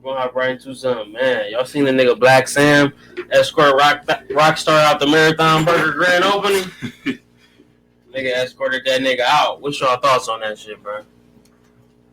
We're gonna hop right into something, man. Y'all seen the nigga Black Sam escort Rockstar out the Marathon Burger grand opening? Nigga escorted that nigga out. What's y'all thoughts on that shit, bro?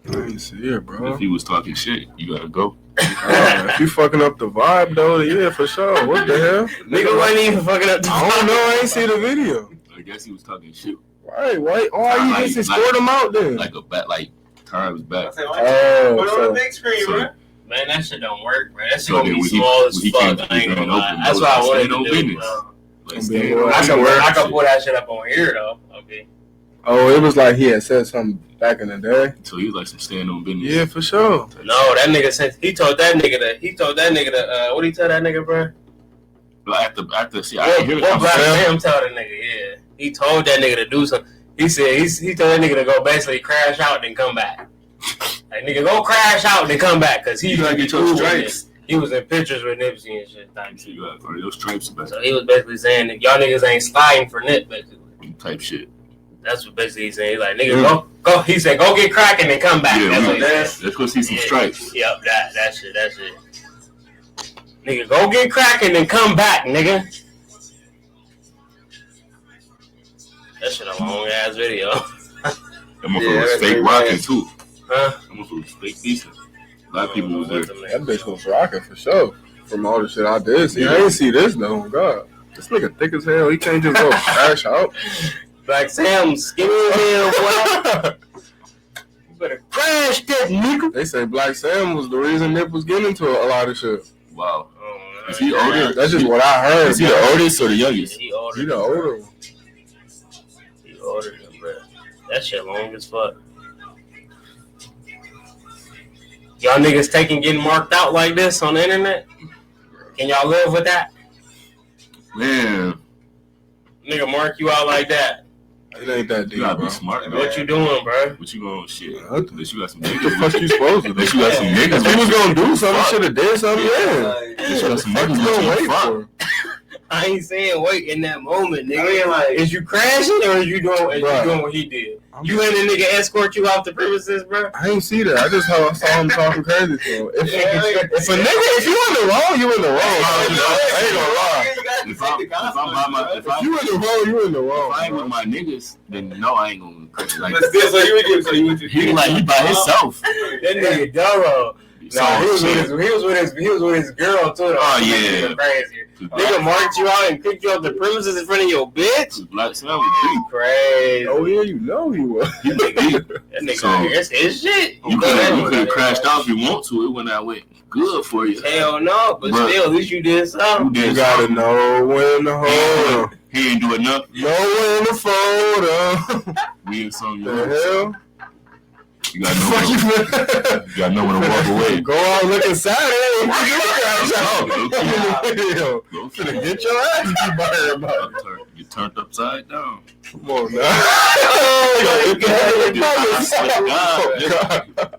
I didn't see it, bro. If he was talking shit, you gotta go. If you fucking up the vibe, though, yeah, for sure. What the hell? Nigga wasn't even fucking up the vibe. I don't know. I ain't see the video. I guess he was talking shit. Right. Why you just escort him out then? Like a bat, like times back. Put it on the big screen, so, bro. Man, that shit don't work, bro. That shit So gonna be small as fuck. I ain't gonna lie. That's what I wanted to do, bro. I can pull that shit up on here, though. Okay. Oh, it was like he had said something back in the day. So he was like some stand on business. Yeah, for sure. No, that nigga said he told that nigga to what he tell that nigga, bro? After see, I hear what Black Sam tell that nigga, yeah. He told that nigga to do something. He said he told that nigga to go basically crash out and then come back. Like, nigga, go crash out and then come back, cause he gotta get your stripes. He was in pictures with Nipsey and shit. Type shit. You got your stripes back. So he was basically saying that y'all niggas ain't sliding for Nip, basically. Type shit. That's what basically he's saying. He's like, nigga, go. He said, go get cracking and come back. Yeah, that's what he said. Let's go see some stripes. Yep, that shit. Nigga, go get cracking and come back, nigga. That shit a long ass video. That motherfucker was fake rocking too. Huh? That motherfucker was fake decent. A lot of people was there. That bitch was rocking for sure. From all the shit I did see. I didn't see this though. Oh, God. This nigga thick as hell. He can't just go crash out. Black Sam skinny as hell, boy. You better crash that nigga. They say Black Sam was the reason Nip was getting into a lot of shit. Wow. Is he older? That's just what I heard. Is he the oldest or the youngest? He older. He the older one. He older than bro. That shit long as fuck. Y'all niggas getting marked out like this on the internet? Can y'all live with that? Man. Nigga mark you out like that. It ain't that deep, you gotta bro. be smart, man. What you doing, bro? What you going shit? Unless you got some What niggas. the fuck you supposed to do? Unless you got some niggas. If he was gonna do something, should have did something, Unless you got some niggas. gonna wait for? I ain't saying wait in that moment, nigga. I mean, like, is you crashing or is you doing what he did? You let a nigga escort you off the premises, bro? I ain't see that. I just saw him talking crazy to him. If you in the wrong, you in the wrong. I ain't gonna lie. If you in the wrong, you in the wrong. If I ain't with my niggas, then no, I ain't gonna crash. Like, he by himself. That nigga Doro. Nah, he was with his girl too. Though. Oh yeah, crazy. Nigga marked you out and picked you off the premises in front of your bitch. Black Sam was crazy. Oh yeah, you know he was. That nigga, that's his shit. You could have crashed out if you want to. It wouldn't have went good for you. Hell no, but still, at least you did something. You gotta know when to hold him. He ain't doing nothing. Know when to fold him. We in some the hell. You gotta know when to walk away. Go out looking sad. You finna get your ass beat by everybody. You turned upside down. Come on now.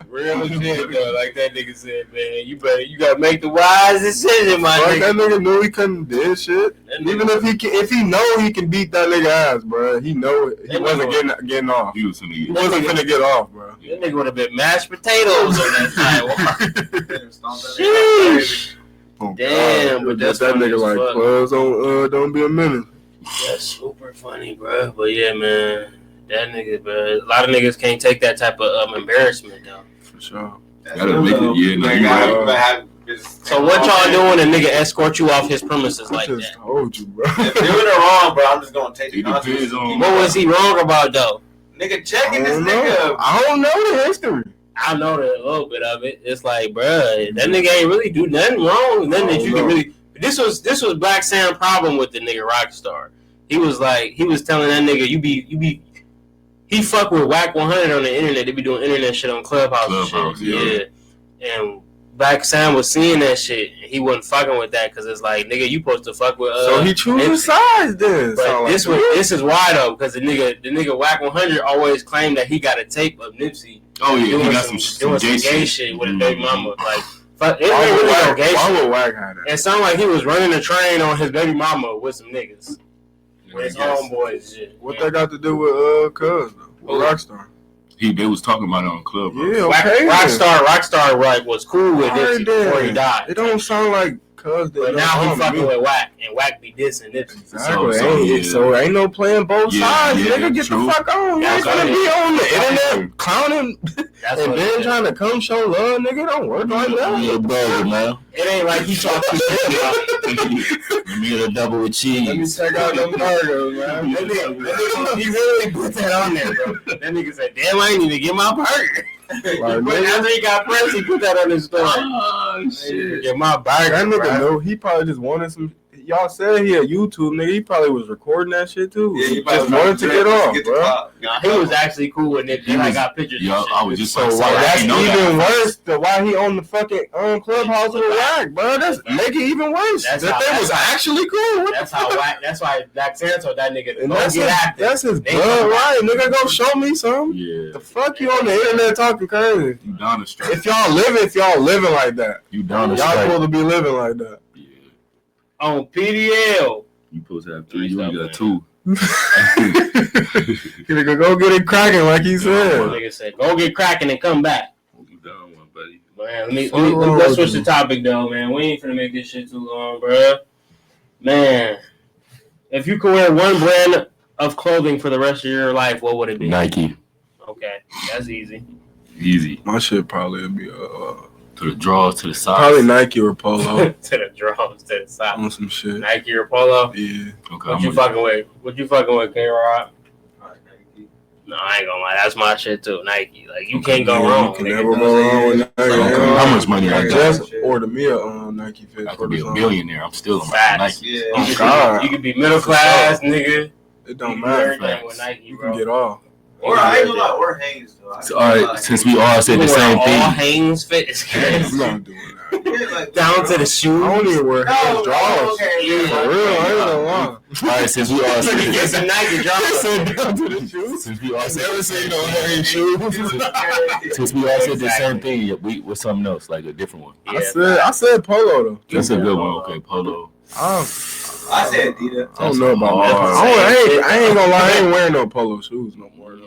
Real shit though, like that nigga said, man. You gotta make the wise decision, my nigga. That nigga knew he couldn't do shit. Even if he know he can beat that nigga ass, bro. He know it. He wasn't getting off. He wasn't finna get off, bro. That nigga would have been mashed potatoes on that sidewalk. Sheesh. Oh, damn, but that's that nigga like, cuz don't be a minute. That's super funny, bro. But yeah, man, that nigga, bro. A lot of niggas can't take that type of embarrassment, though. For sure. Gotta make it, So what y'all doing? A nigga escort you off his premises like that? I just told you, bro. If doing it wrong, bro, I'm just gonna take the consequences. What was he wrong about, though? Nigga, checking this nigga. I don't know the history. I know a little bit of it. It's like, bruh, that nigga ain't really do nothing wrong. Nothing that you can really. This was Black Sam's problem with the nigga Rockstar. He was telling that nigga, you be. He fuck with Whack 100 on the internet. They be doing internet shit on Clubhouse and shit. Yeah. And Black Sam was seeing that shit. He wasn't fucking with that because it's like, nigga, you supposed to fuck with. So he chooses sides then. But this is why though, because the nigga Whack 100 always claimed that he got a tape of Nipsey. Oh yeah, doing he got some gay shit with his baby mama. Like, why would Whack have that? It sounded like he was running a train on his baby mama with some niggas. With his homeboys and shit. What that got to do with Cuz though? With Rockstar? They was talking about it on Club. Yeah, okay. Rockstar like was cool with Nipsey before he died. It don't sound like cuz. But now he fucking with Wack, and Wack be dissing Nipsey. Exactly. So ain't no playing both sides. Nigga, get the fuck on. You ain't gonna be on the internet clowning and then trying to come show love, nigga. Don't work like that. You're a brother, man. It ain't like he talking shit about. Let me get a double with cheese. Let me check out them burgers, man. That nigga, he really put that on there, bro. That nigga said, "Damn, I ain't even get my burger." After he got pressed, he put that on his story. Oh shit! Get my burger. That nigga know he probably just wanted some. Y'all said he a YouTube nigga. He probably was recording that shit too. Yeah, he just wanted to get off, bro. Nah, he was actually cool with it. I got pictures. Yo, I was just so why that's even worse than why he on the fucking Clubhouse with Wack, bro. That's make it even worse. That they was actually cool. That's how Wack. That's why Black Santa told that nigga to go get active. That's his blood, right? Nigga, go show me some. Yeah. The fuck you on the internet talking crazy? You down the straight. If y'all living like that, you down the straight. Y'all supposed to be living like that. On PDL. You supposed to have 3, you only got 2. Go get it cracking like he said. Nigga said, go get cracking and come back. You down one, buddy. Man, let's switch the topic though, man. We ain't finna make this shit too long, bro. Man, if you could wear one brand of clothing for the rest of your life, what would it be? Nike. Okay, that's easy. Easy. My shit probably would be to the drawers, to the socks. Probably Nike or Polo. To the drawers, to the socks. On some shit. Nike or Polo? Yeah. Okay. What you fucking with, K-Rod? Nike. No, I ain't gonna lie. That's my shit too. Nike. Like, you can't go wrong. You can never go wrong with Nike. How much money I got? Just order me a Nike fit. I could be a billionaire. I'm still on Nike. Yeah. Oh, God. You could be middle class, nigga. It don't matter. Everything with Nike, you can get off. Or I ain't gonna lie, or Hanes though. So, all right, since we all said the same thing. All Hanes fit is crazy. I'm not doing that. Down to the shoes. I don't even wear Hanes drawers. Okay, for real, I ain't gonna lie. All right, since we all said get some Nike drawers. Down to the shoes. Since we all said never say no Hanes shoes. Since we all said the same thing, we with something else, like a different one. Yeah, I said Polo though. That's a good one. Okay, Polo. I said Adidas. I don't know about that. I ain't gonna lie. I ain't wearing no Polo shoes no more though.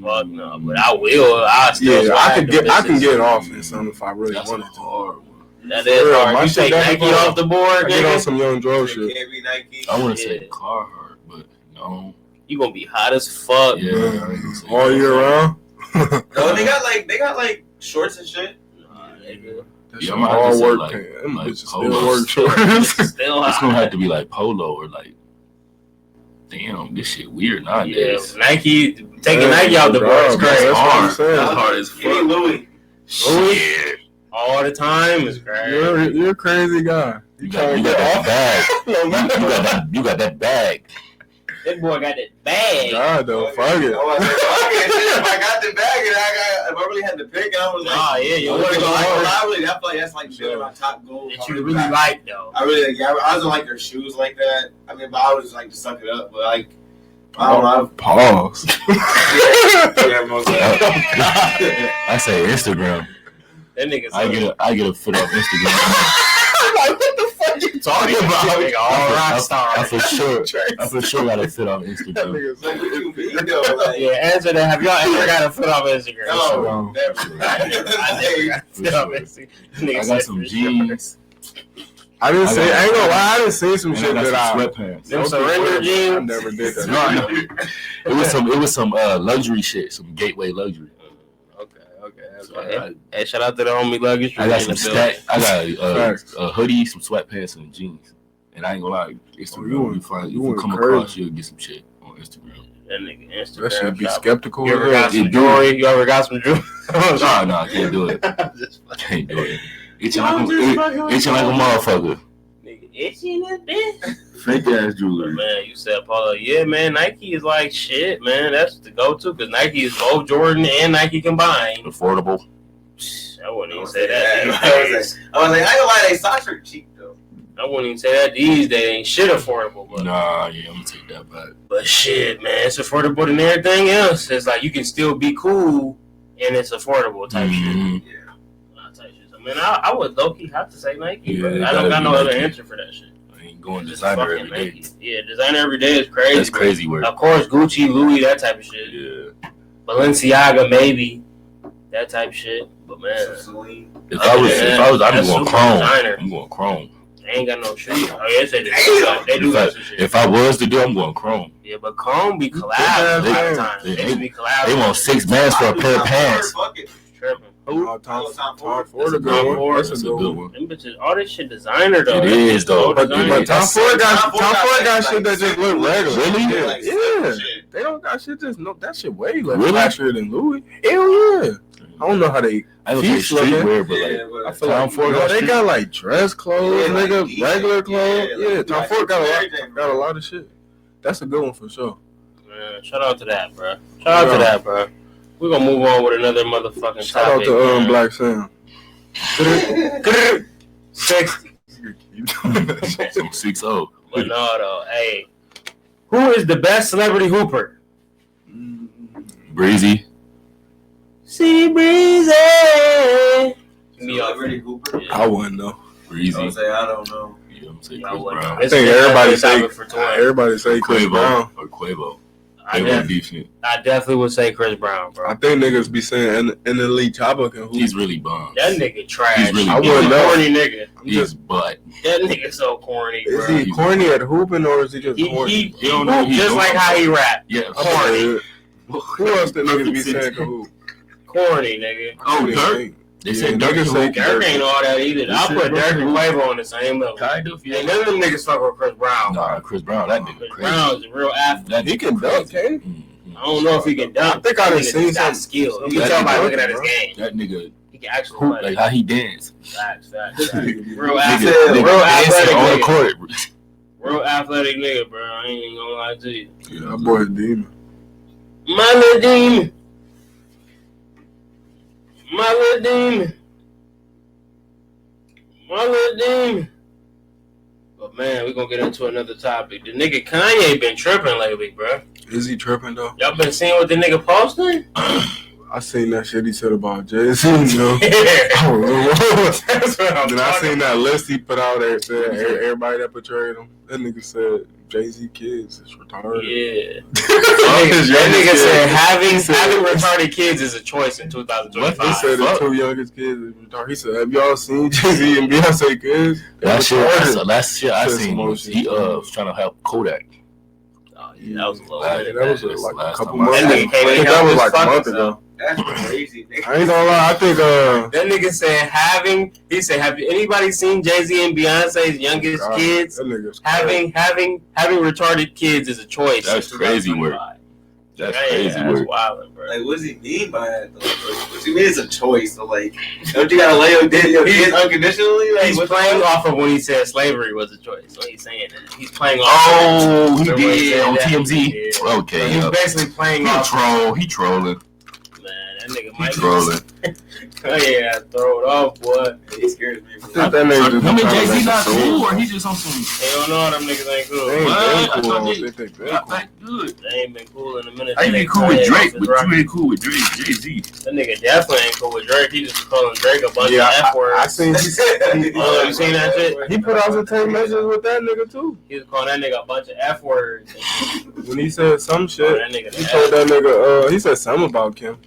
Fuck no, but I will. I can get off in something if I really wanted to. Hard. That is hard. You take Nike off the board, get on some Young Dro shit. Can't be Nike. I want to say Carhartt, but no. You gonna be hot as fuck. Yeah, all year round. No, they got like shorts and shit. Nah, they do. Yeah, I'm all work. Like still work shorts. It's gonna have to be like Polo or like. Damn, this shit weird nowadays. Yeah, Nike taking Nike out the board is crazy. That's hard. That's hard as fuck. Louis. Shit. All the time is crazy. You're a crazy guy. You got that bag. You got that bag. That boy got that bag. God, though, fuck it. If I got the bag and if I really had to pick, I was like, oh yeah, you want to go I feel like that's like my top goal. That you really like though. I wasn't like their shoes like that. I mean, but I was just like to suck it up. But like, I don't know. Pause. I say Instagram. That nigga. I get a foot off Instagram. Like, what the fuck you talking about? Nigga, all rock star. I for sure got a foot off Instagram. Yeah, answer that. Have y'all ever got a foot off Instagram? No, never. I never got a foot off Instagram. I got some jeans. I ain't gonna lie, I didn't see some shit that sweatpants. Them surrender jeans. I never did that. No. It was some luxury shit, some gateway luxury. Okay. Hey, shout out to the homie luggage. I got some stack. I got a hoodie, some sweatpants, and jeans. And I ain't gonna lie, Instagram. If you come across, you'll get some shit on Instagram. That nigga Instagram. That should be skeptical. You ever got some jewelry? You ever got some jewelry? No, I can't do it. Can't do it. Itching like a motherfucker. Nigga, itching this bitch. Fake ass jewelry. Man, you said Paulo. Yeah, man, Nike is like shit, man. That's the go-to because Nike is both Jordan and Nike combined. Affordable. I wouldn't even say that. I was like, I ain't gonna lie, they socks are cheap though. I wouldn't even say that these days. Ain't shit affordable, but nah, yeah, I'm gonna take that back. But shit, man, it's affordable than everything else. It's like you can still be cool and it's affordable type shit. Yeah. I mean, I would low-key have to say Nike, but I don't got no other answer for that shit. I ain't going designer every day. Yeah, designer every day is crazy. That's crazy work. Of course, Gucci, Louis, that type of shit. Yeah. Balenciaga maybe. That type shit. But man, if I was, I'm going chrome. I'm going chrome. They ain't got no shit. Oh yes, they do. They do got some shit. If I was to do, I'm going chrome. Yeah, but chrome be collabs a lot of times. They be collabs. They want $6 bands for a pair of pants. Tripping. Tom Ford a good one. That's a good one. Them bitches, all this shit designer though. It is though. But Tom Ford got shit that just look regular. Really? Yeah. They don't got shit just that shit way less flashier than Louis. Hell yeah. I don't know how they. I don't think streetwear, but I feel Tom Ford. They got like dress clothes, nigga, regular clothes. Yeah, Tom Ford got a lot of shit. That's a good one for sure. Man, shout out to that, bro. We're gonna move on with another motherfucking shout topic. Shout out to Black Sam. 60. 6-0. But no, though. Hey, who is the best celebrity hooper? Breezy. See Breezy. Celebrity hooper? I wouldn't know. Breezy. I don't know. Yeah, I'm saying Chris Brown. I think everybody say Chris Brown or Quavo. I definitely would say Chris Brown, bro. I think niggas be saying an elite chopper can hoop. He's really bum. That nigga trash. He's really I wouldn't know. Corny nigga. He's butt. That nigga so corny, bro. Is he corny at hooping or is he just corny? He don't know. Just like how he rap. Yeah, corny. Who else that niggas be saying can hoop? Corny, nigga. Oh, Dirk. They said Dirk ain't all that either. I'll put Dirk and Quavo on the same level. Kind of, yeah. Ain't none of them niggas fuck with Chris Brown. Nah, Chris Brown, that nigga Chris crazy. Brown is a real athlete. He can dunk, can't he? I don't know if he can dunk. I think I done seen some skill. You can tell by looking at his game. That nigga, he can actually hoop, like how he dance. Facts. Real athletic on the court. Real athletic nigga, bro. I ain't even gonna lie to you. Yeah, that boy a demon. My little demon. My little demon. My little demon. But man, we're gonna get into another topic. The nigga Kanye been tripping lately, bro. Is he tripping though? Y'all been seeing what the nigga posting? I seen that shit he said about Jay-Z, you know. That's what I'm Then I seen that list he put out there said everybody that betrayed him. That nigga said Jay-Z kids is retarded. Yeah. that nigga said having retarded kids is a choice in 2025. He said the two youngest kids is retarded. He said, have y'all seen Jay-Z and Beyonce kids? That shit I seen was he was trying to help Kodak. Oh yeah, that was a little that was like a couple months ago. That was like a month ago. That's crazy. I ain't gonna lie. I think that nigga said have anybody seen Jay-Z and Beyonce's youngest kids? Having retarded kids is a choice. That's crazy work. That's crazy work. Wild, bro. Like, what does he mean by that? Though? What do you mean it's a choice? So, like, don't you gotta lay your kids unconditionally? Like, he's playing off of when he said slavery was a choice. So he's saying that. He's playing off. Oh, he did on TMZ. Yeah. Okay, so he's basically playing off. He trolling. Nigga might trolling. Oh yeah, throw it off, boy. He scares me. Him and Jay-Z not cool, or he just on some. Hell no, them niggas ain't cool. They ain't been cool in a minute. I ain't been cool with Drake, but you ain't cool with Drake, Jay-Z. That nigga definitely ain't cool with Drake. He just calling Drake a bunch of F words. I seen. You seen that shit? He put out some text messages with that nigga too. He was calling that nigga a bunch of F words. When he said some shit, he told that nigga. He said something about Kim.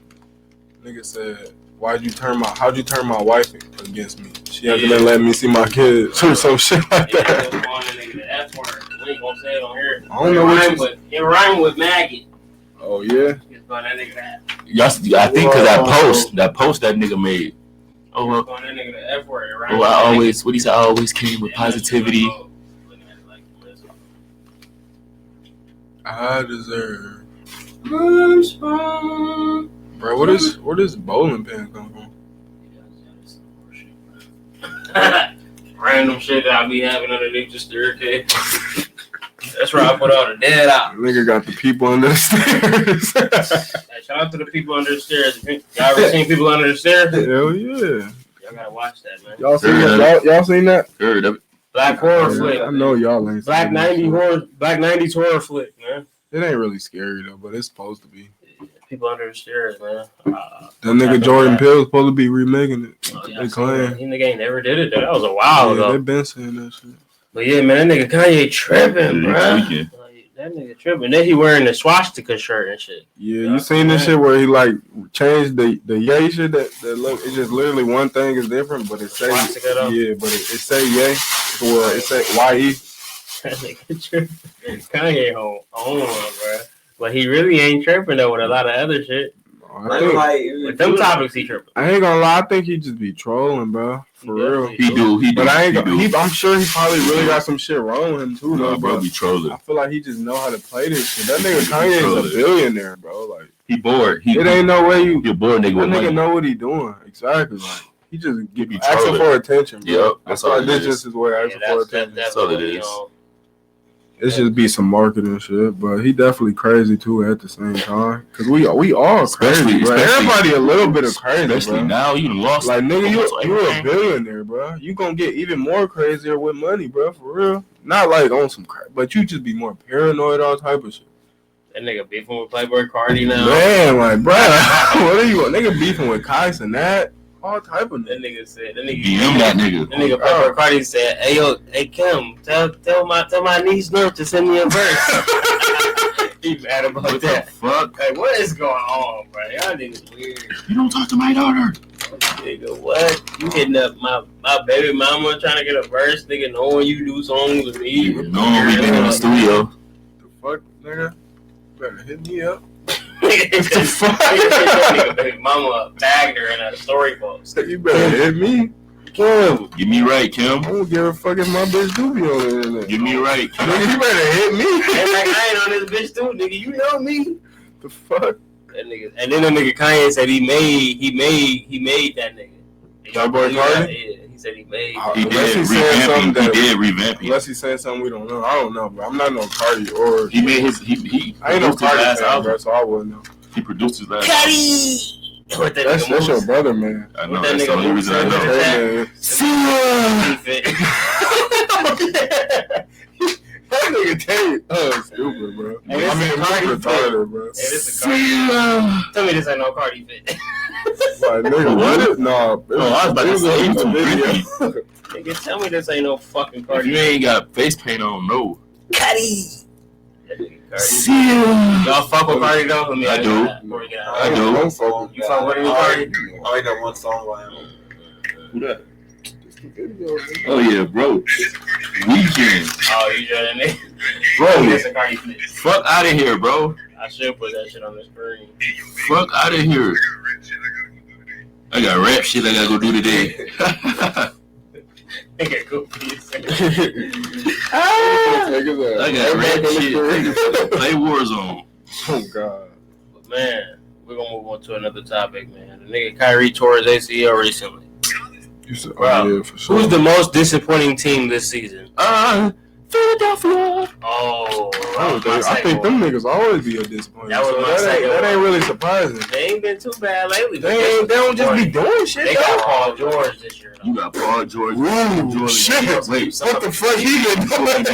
Nigga said, how'd you turn my wife against me? She hasn't been letting me see my kids or some shit like that. We ain't gonna say it on here. I don't know what it rhymed with maggot. Oh yeah. That nigga that. I think cause that post that nigga made. Oh well. That nigga the F word. Oh, I always came with positivity. I deserve. Bro, where does bowling pin come from? Random shit that I be having underneath the staircase. That's where I put all the dead out. Nigga got the people under the stairs. Hey, shout out to the people under the stairs. Y'all ever seen people under the stairs? Hell yeah. Y'all gotta watch that, man. Y'all seen that? Y'all seen that? Heard of it. Black horror flick. I know y'all ain't Black 90s horror flick, man. It ain't really scary though, but it's supposed to be. People under the stairs, man. That nigga Jordan Peele's supposed to be remaking it. They claim. He nigga ain't never did it though. That was a while ago. They been saying that shit. But yeah, man, that nigga Kanye tripping, bro. That That nigga tripping. Then he wearing the swastika shirt and shit. Yeah, you seen this shit where he like changed the yay shit that look. It's just literally one thing is different, but it say yeah, but it say yay. Well, it say ye. That nigga tripping. Kanye on one, bro. But he really ain't tripping though with a lot of other shit. With them topics, he tripping. I ain't gonna lie. I think he just be trolling, bro. For real, he do. But I ain't. I'm sure he probably really got some shit wrong with him too, though, bro. Be trolling. I feel like he just know how to play this shit. That nigga Kanye is a billionaire, bro. Like he bored. It ain't no way you're bored, nigga. That nigga know what he doing exactly. Like he just be asking for attention, bro. Yep, that's all. This just his way asking for attention. That's all it is. It's just be some marketing shit, but he definitely crazy too at the same time. Cause we all crazy, bro. Everybody a little bit of crazy, especially bro. Now you lost. Like nigga, you're a billionaire, bro. You gonna get even more crazier with money, bro. For real. Not like on some crap, but you just be more paranoid, all type of shit. That nigga beefing with Playboy Cardi now. Man, like, bro, what are you? Nigga beefing with Kais and that. All type of that nigga said. That nigga DM that nigga. That nigga Playboy Cardi said, "Hey Kim, tell my niece Nerf to send me a verse." He mad about what that. The fuck? Hey, what is going on, bro? Y'all niggas weird. You don't talk to my daughter. Nigga, what? You hitting up my baby mama trying to get a verse, nigga, knowing you do songs with me. No, we been in the studio. The fuck, nigga? Better hit me up. The fuck? Nigga, baby mama bagged her in a story post. You better hit me. Kim, get me right, Kim. I don't give a fuck if my bitch do be on the internet. Get me right, Kim. Nigga, you better hit me. And like I ain't on this bitch too, nigga. You know me. The fuck? That nigga. And then the nigga Kanye said he made that nigga. Playboy Cardi? Yeah, he said he made. He did revamp it. Unless he's saying something we don't know. I don't know, bro. I'm not no Cardi or. He made his. He I ain't no Cardi fan, bro, so I wouldn't know. He produced his last Cardi. That's your brother, man. I know. That's the only reason I know. That nigga Tate, stupid, bro. I mean, Cardi retarded, bro. Hey, this is Cardi. Tell me this ain't no Cardi fit. Like, nigga, what? No, I was about to say you too video. Nigga, tell me this ain't no fucking Cardi. If you ain't got face paint on, no. Cardi. Y'all fuck with Cardi though? I do. I do. Don't fuck with you fuck with Cardi? I only know one song by him. Who that? Oh yeah, bro. Weekend. Oh, you joining me? Bro, fuck out of here, bro. I should put that shit on the screen. Fuck out of here. I got rap shit I gotta go do today. Nigga, go I got rap shit. Play Warzone. Oh God. But man, we're gonna move on to another topic, man. The nigga Kyrie tore his ACL recently. You said, yeah, for sure. Who's the most disappointing team this season? Philadelphia. Oh, I think them niggas always be a disappointment. That ain't really surprising. They ain't been too bad lately. They don't just be doing shit. They got Paul George this year. You got Paul George. Ooh, shit. Wait, what the fuck he been doing?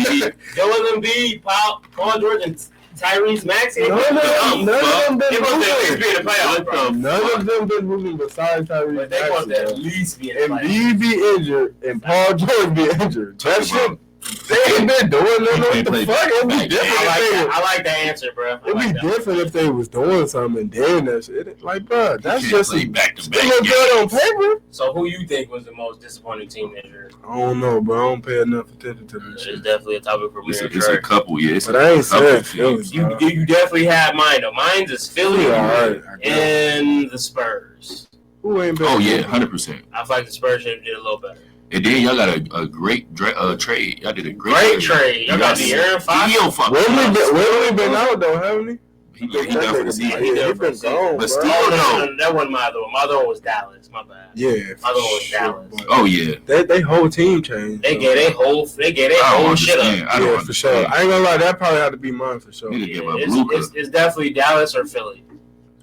Joel Embiid, Paul George, and Tyrese Maxey. None of them been moving. None of them been moving besides Tyrese Maxey. They want to at least be in the Embiid be injured and Paul George be injured. That shit. They ain't been doing nothing. What the fuck? It'd be different. I like that answer, bro. It'd be different if they was doing something and doing that shit. Like, bro, that's just back to still look good on paper. So, who you think was the most disappointing team this year? I don't know, bro. I don't pay enough attention to this shit. It's definitely a topic for me. It's a couple, yeah. But I ain't saying Philly. You definitely had mine, though. Mine's is Philly and the Spurs. Who ain't been? Oh, yeah, 100%. I feel like the Spurs should have did a little better. And then y'all got a great trade. Y'all did a great trade. Y'all got the Aaron Fox. Wembley been out though, haven't he? He done for the season. He been gone. But still, no. That wasn't my other one. My other one was Dallas. My bad. Yeah, my other one was Dallas. Oh yeah. They whole team changed. They get their whole shit up. Yeah, for sure. I ain't gonna lie. That probably had to be mine for sure. It's definitely Dallas or Philly.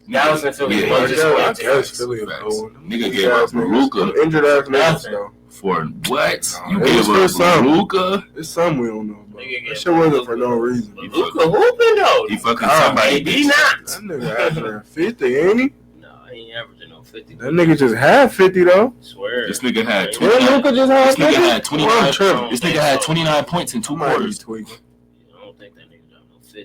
Dallas and Philly. Yeah, I guess Philly is cool. Nigga gave up Baruka. Injured ass niggas though. For what? You gave up Baruka? It's something we don't know about. That shit wasn't for no reason. Baruka hooping though. He fucking somebody. He not. That nigga averaging 50, ain't he? No, he ain't averaging no 50. That nigga just had 50 though. I swear. This nigga had 29. This nigga had 29. This nigga had 29 points in 2 quarters. I don't think that nigga dropped no 50.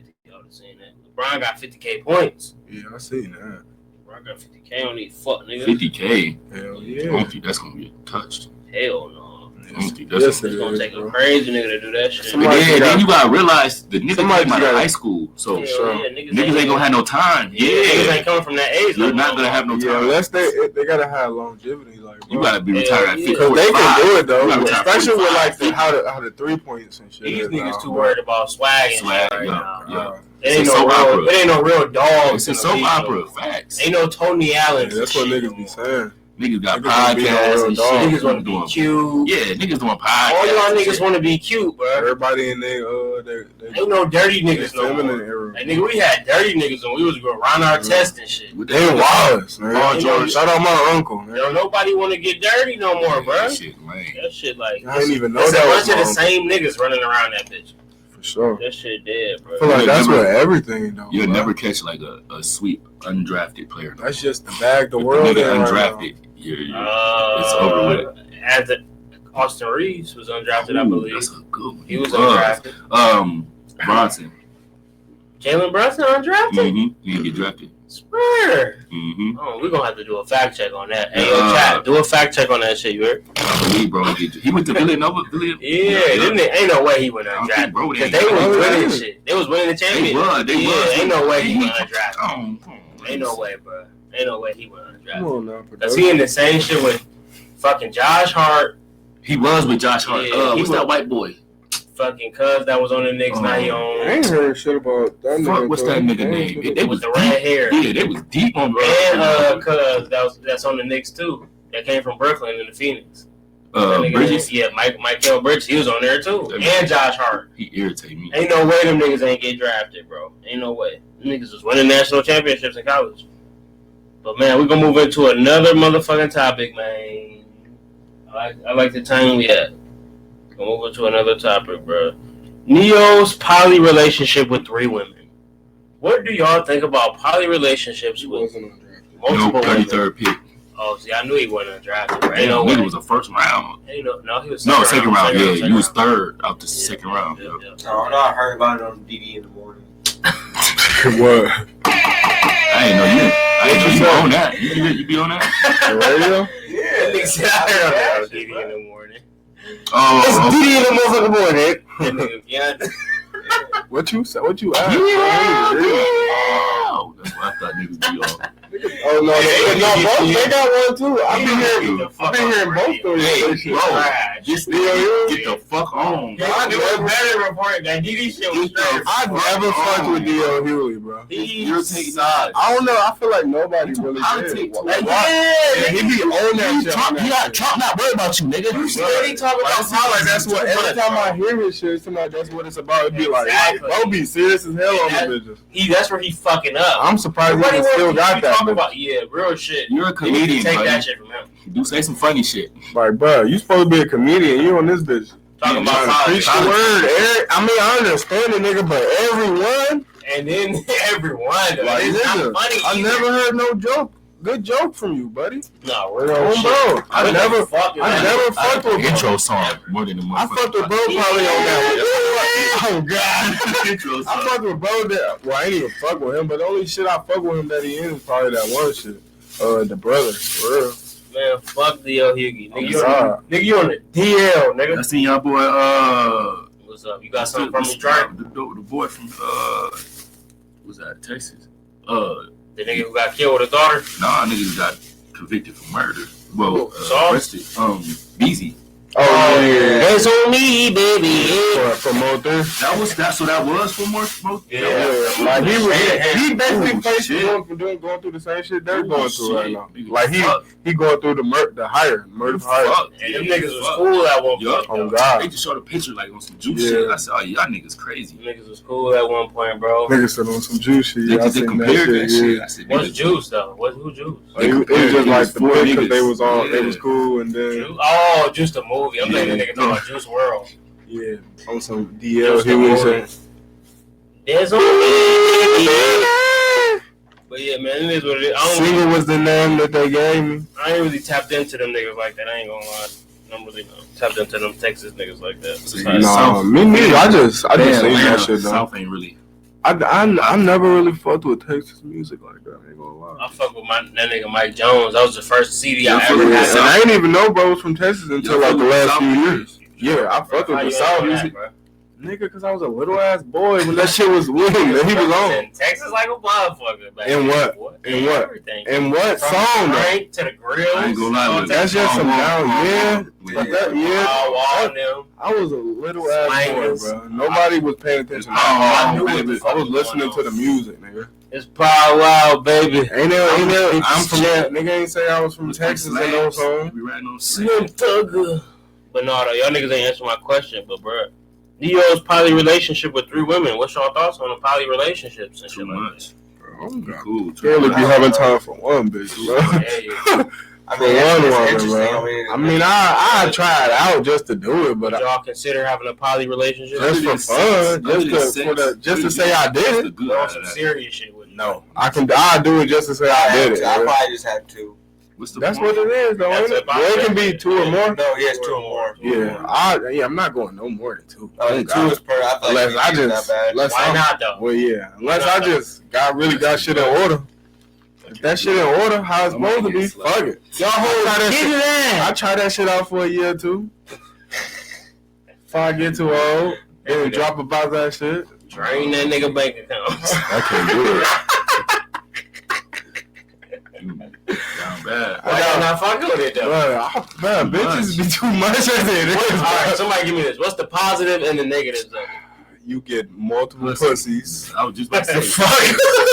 never seen that. LeBron got 50K points. Yeah, I seen that. LeBron got 50K on these fuck niggas. 50K. Hell I yeah. don't think that's gonna get touched. Hell no. I don't think It's that's gonna take a crazy nigga to do that shit. then you gotta realize the niggas came out of high school, so niggas ain't gonna have no time. Niggas ain't coming from that age. You're not gonna have no time. Yeah, unless they gotta have longevity. Like, bro. You gotta be retired at 50. Because they can do it though, especially with 45. like how the 3 points and shit. These niggas too worried about swag and shit right now. Yeah. It ain't no real dogs. It's a soap opera. Facts. Ain't no Tony Allen. That's what niggas be saying. Niggas got Niggas podcasts and shit. Niggas want to be cute. Yeah, niggas doing podcasts. All y'all niggas want to be cute, bro. Everybody in they ain't no dirty niggas no more. Era. Like, nigga, we had dirty niggas when we was going around our test and shit. They was, man. Oh, George. Shout out my uncle, man. Yo, nobody want to get dirty no more, bro. That shit lame. That shit like I didn't even know it's that a was bunch of the wrong. same niggas running around that bitch. For sure. That shit dead, bro. I feel like that's what everything though. You'll bro. never catch like a sweep undrafted player. No. That's just the bag the If world the in nigga right undrafted. It's over with. As Austin Reeves was undrafted, I believe. That's a good one. He was undrafted. Bronson. Jalen Brunson undrafted? Mm-hmm. He didn't get drafted. Swear. Mm-hmm. Oh, we're gonna have to do a fact check on that. Hey, yo, chat, do a fact check on that shit, you heard? I believe, bro. He went to Villanova. Yeah, ain't no way he went undrafted. Bro, Because they was winning shit. They was winning the championship. They was. Ain't no way he went undrafted. Oh, Ain't no way, bro. Ain't no way he went undrafted. Come on now, Because he in the same shit with fucking Josh Hart. He was with Josh Hart. Yeah, What's that white boy? Fucking cuz that was on the Knicks. Now he I on. ain't heard shit about that nigga. What's that nigga name? They was the red hair. Yeah, they was deep on And cuz that's on the Knicks too. That came from Brooklyn and the Phoenix. Bridges? Yeah, Michael Bridges, he was on there too. And Josh Hart. He irritated me. Ain't no way them niggas ain't get drafted, bro. Ain't no way. Them niggas was winning national championships in college. But man, we're gonna move into another motherfucking topic, man. I like the time we had. We're gonna move into another topic, bro. Neo's poly relationship with 3 women. What do y'all think about poly relationships with multiple women? 33rd pick. Oh, see, I knew he wasn't undrafted, right? No, he was a first round. He was second round. Yeah, he was third out the second round. Oh, no, I heard about it on DD in the morning. What? I ain't know you. I ain't know you on that. You be on that? The radio? Yeah, nigga said I heard about DD in the morning. Oh, it's DD in the motherfucking morning. That nigga, yeah. What you said? What you asked? Oh, that's what I thought niggas be on. Oh no, they got one too. I've been hearing both of Hey, them. bro, just get the fuck on. I knew it was better report that DD shit was straight. I've never fucked with D.L. Hewley, bro. You're taking sides. I don't know. I feel like nobody really did. Yeah, he be on that shit. Trump not worried about you, nigga. You steady talking about like that's what every time I hear his shit, somebody that's what it's about. It be like, bro, be serious as hell on the bitches. That's where he fucking up. I'm surprised he still got that. Yeah, real shit. You're a comedian, take buddy. that shit from him. Do say some funny shit. Like, bro, you supposed to be a comedian. You on this bitch. Talking about preach the word. I mean, I understand the nigga, but everyone. And then everyone. Like, it's not funny. I never heard no joke. Good joke from you, buddy. No, real shit. Bro. I never fucked with intro song more than the I fucked with bro probably on that. Oh god. Intro song. I fucked with bro that. Well, I ain't even fuck with him, but the only shit I fuck with him that he in is probably that one shit. The brother, for real. Man, fuck D.L. Hughie. Nigga, you on the DL, nigga. I seen y'all boy. What's up? You got something from me, Trey? The boy from was that Texas? The nigga who got killed with a daughter? Nah, niggas got convicted for murder. Well, arrested. Beezy. Oh yeah. That's on me, baby. For Mo3. That was for more. Yeah. Like he basically facing going through the same shit they're going through right now. Like he going through the murder for hire. And them niggas was cool at one point. Oh god. They just showed a picture like on some juice shit. I said, oh y'all niggas crazy. Niggas was cool at one point, bro. Niggas said on some juice shit. They compared that shit. I said, what's juice though? Who juice? It was just like the picture they was on. They was cool and then. Oh, just the movie. I'm thinking nigga talking about Juice WRLD. Yeah, on some DL. He was saying. There's only. But yeah, man, it is what it is. Single was the name that they gave me. I ain't really tapped into them niggas like that. I ain't gonna lie. I'm really tapped into them Texas niggas like that. No, me neither. I just seen that shit though. South ain't really I never really fucked with Texas music like that. I ain't gonna lie. I fuck with that nigga Mike Jones. That was the first CD I ever And had. I didn't even know bro was from Texas until like the last few years. Yeah, I fucked with the South music. Nigga, because I was a little ass boy when that shit was winning and he was on. Texas like a motherfucker. And what? And what? Everything. And what song? Frank to the grill. I ain't gonna lie. That's just some down, yeah. Yeah. I was a little ass boy, bro. Nobody was paying attention. I was listening to the music, nigga. It's Power Wow, baby. Ain't there? I'm from that. Nigga ain't say I was from Texas and no song. Slim Thugger. But no, though, y'all niggas ain't answer my question. But bro, Neo's poly relationship with 3 women. What's y'all thoughts on the poly relationships and shit like that? I'm cool. Barely be having time for one bitch, bro. For one woman, bro. I mean, I tried out just to do it, but would y'all consider having a poly relationship? Just for fun, just to say I did it. On some serious shit with no, I'll do it just to say I did it. I probably just have 2. That's what it is, though. Ain't it? Well, it can be 2 or more. No, yes, 2 or more. Yeah, I'm not going no more than 2. 2 is per. Unless I just, why not though? Well, yeah, unless I just got shit in order. If that shit in order, how it's supposed to be, fuck it. Y'all I try that shit out for a year or 2. If I get too old, then drop about that shit. Drain that nigga bank account. I can't do it. Down bad. Why y'all not fucking with it though? Man, bitches be too much at it. Alright, somebody give me this. What's the positive and the negatives of it? You get multiple pussies. I was just about to say.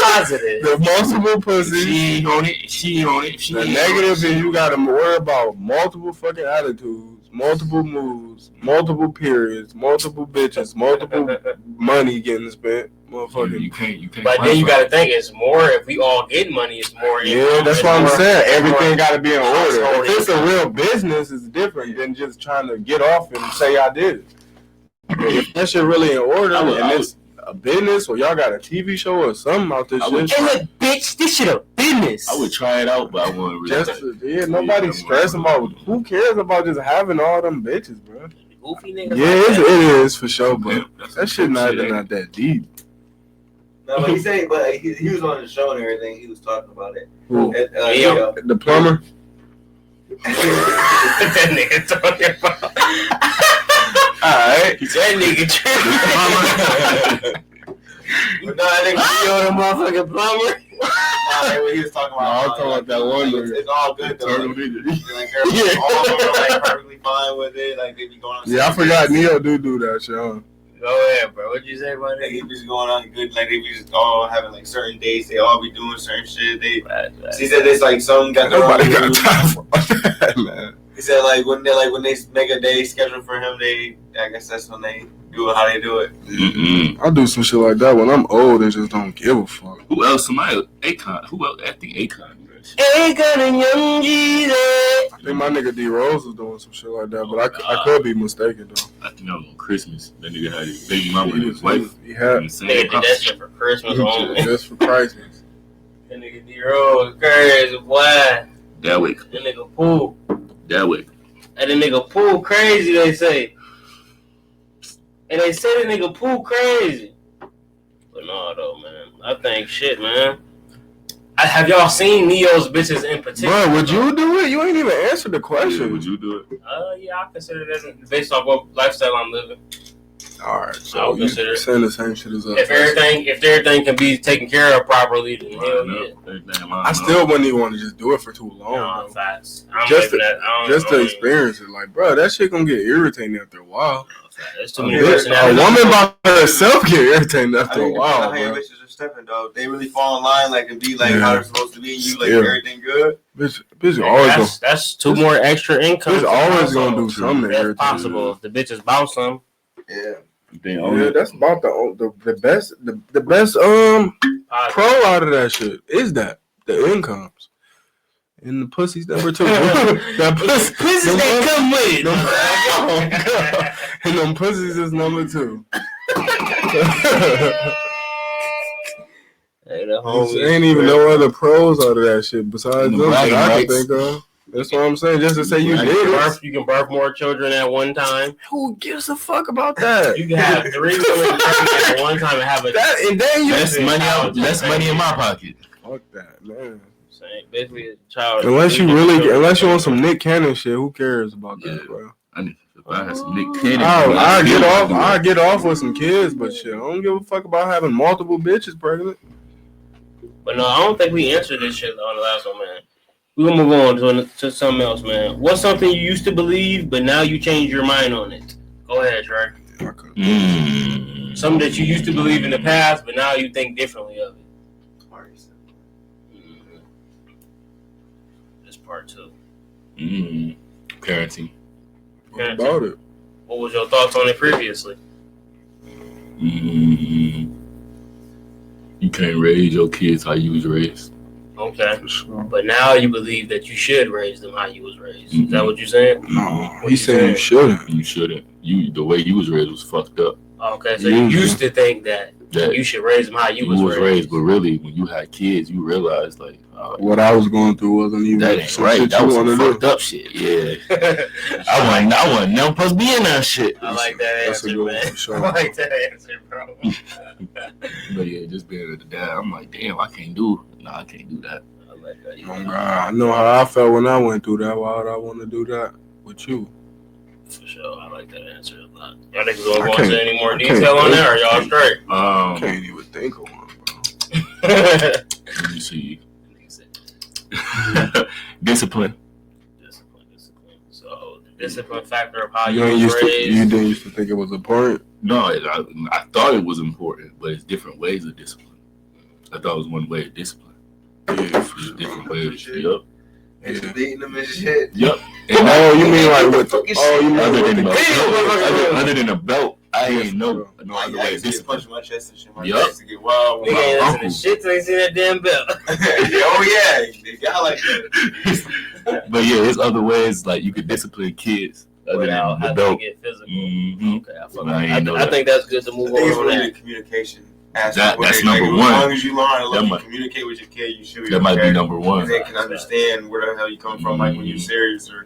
Positive. The multiple pussies. She ain't on it. The negative is you gotta worry about multiple fucking attitudes, multiple moves, multiple periods, multiple bitches, multiple money getting spent. Motherfucker. You can't. But then you gotta think it's more. If we all get money, it's more. Yeah, that's what I'm saying. Everything gotta be in order. If it's a real business, it's different than just trying to get off and say I did it. If that shit really in order and it's a business or y'all got a TV show or something out this shit. Hey, look, bitch, this shit a business. I would try it out, but I wouldn't really. Nobody's stressing about. Who cares about just having all them bitches, bro? Goofy niggas. Yeah, it is for sure, but that shit not that deep. No, but he was on the show and everything. He was talking about it. Who? The plumber. That nigga talking about. Alright. That nigga tripping. But no, that nigga the motherfucking plumber. What he was talking about. I was talking about that one. It's all good though. All of them are like perfectly fine with it. Like they be going on. Yeah, I forgot Neo do that shit. Huh? Go ahead, bro. What'd you say about it? They be just going on good. Like they be just all having like certain days. They all be doing certain shit. He said there's like some got nobody got time for that, man. He said like when they make a day schedule for him, I guess that's when they do it. How they do it? I'll do some shit like that when I'm old and just don't give a fuck. Who else? Akon. Who else? I think Akon. Akon and Young Jeezy. I think my nigga D Rose was doing some shit like that, but I could be mistaken though. I think that was on Christmas. That nigga had his baby mama and his wife. He had. Nigga did that shit for Christmas only. Just for Christmas. That nigga D Rose crazy, boy. That way. That nigga Pooh. That way. And the nigga Pooh crazy, they say. And they say the nigga Pooh crazy. But no, though, man. I think shit, man. Have y'all seen Neo's bitches in particular? Bro, would you do it? You ain't even answered the question. Yeah, would you do it? Yeah, I consider that based off what lifestyle I'm living. All right, so you saying the same shit as us. If everything can be taken care of properly, then hell yeah. I still wouldn't even want to just do it for too long. No, facts. Just to experience it, like, bro, that shit gonna get irritating after a while. There's too many a woman by herself get irritating after a while, bro. Stepping though, they really fall in line like and be like how they're supposed to be. You like everything good. Bitch always that's 2 more extra income. Bitch always gonna do something. That's possible. If the bitches bounce some. Yeah. Yeah, that's about the best pro out of that shit is that the incomes. And the pussies number 2. That pussies they come with. And them pussies is number 2. Hey, there ain't even no other pros out of that shit besides them that I can think of. That's what I'm saying. Just to say you did it. You can birth more children at one time. Who gives a fuck about that? You can have 3 women pregnant at one time and have and then you that's money in my pocket. Fuck that, man. Basically, a child. Unless you want some Nick Cannon shit, who cares about that, bro? If I had some Nick Cannon, I get off with some kids, but shit, I don't give a fuck about having multiple bitches pregnant. But no, I don't think we answered this shit on the last one, man. We're gonna move on to something else, man. What's something you used to believe, but now you changed your mind on it? Go ahead, Trey. Something that you used to believe in the past, but now you think differently of it. This part 2. Parenting. What about it? What was your thoughts on it previously? You can't raise your kids how you was raised. Okay. Sure. But now you believe that you should raise them how you was raised. Is that what you're saying? No, he's saying you shouldn't. You shouldn't. The way you was raised was fucked up. Okay, so you used to think that you should raise them how you was raised. But really, when you had kids, you realized like what I was going through wasn't even that ain't right. That was some fucked up shit. Yeah, I wasn't never supposed to be in that shit. I like that answer, man. Sure. I like that answer, bro. But yeah, just being with the dad, I'm like, damn, I can't do that. I like that. Oh God, I know how I felt when I went through that. Why would I want to do that with you? For sure, I like that answer a lot. Y'all niggas gonna go into any more detail on that, or y'all straight? I can't even think of one, bro. Let me see. Discipline. So the discipline factor of how you was raised. You didn't used to think it was important. No, I thought it was important, but it's different ways of discipline. I thought it was one way of discipline. Yeah, it's different ways. Yep. And beating them and shit. Yep. And you mean like with the? Oh, you mean other than a belt? I ain't no other way. Just punch my chest and shit. My yep. chest to get wild. Nigga ain't listening to shit till they see that damn belt. Oh yeah, they got like that. But yeah, there's other ways like you could discipline kids other than the belt. Get physical. Mm-hmm. Okay, I think that's good to move on. It's really communication. That's number one. As long as you learn to let communicate with your kid, you should. That might be number one. They can understand where the hell you come from, like when you're serious or.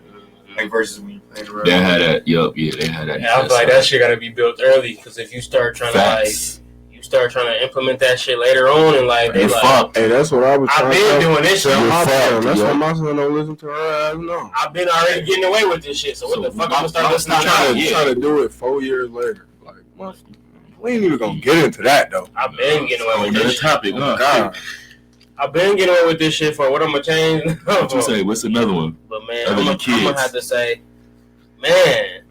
Like versus when you played around. They had that. Yup. Yeah, they had that. Yeah, I feel like that shit gotta be built early because if you start trying to implement that shit later on and like they like, hey, that's what I was. I've been doing this shit. That's why my son don't listen to her ass. No, I've been already getting away with this shit. So what the fuck? I'm gonna start listening to trying to do it 4 years later. Like, what? We ain't even gonna get into that though. I've been getting away with this topic. Oh, God. I've been getting away with this shit for what I'm gonna change. What you say? What's another one? But man, I'm gonna have to say, man,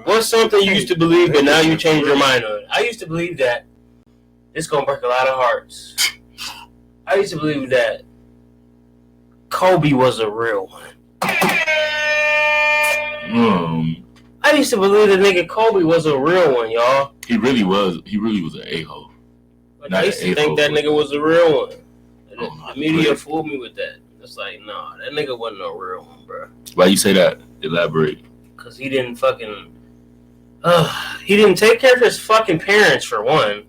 what's something you used to believe but now you changed your mind on? I used to believe that it's gonna break a lot of hearts. I used to believe that Kobe was a real one. I used to believe that nigga Kobe was a real one, y'all. He really was. He really was an a-hole. Like, I used to think that nigga was a real one. The media fooled me with that. It's like, nah, that nigga wasn't a real one, bro. Why you say that? Elaborate. Because he didn't fucking... he didn't take care of his fucking parents, for one.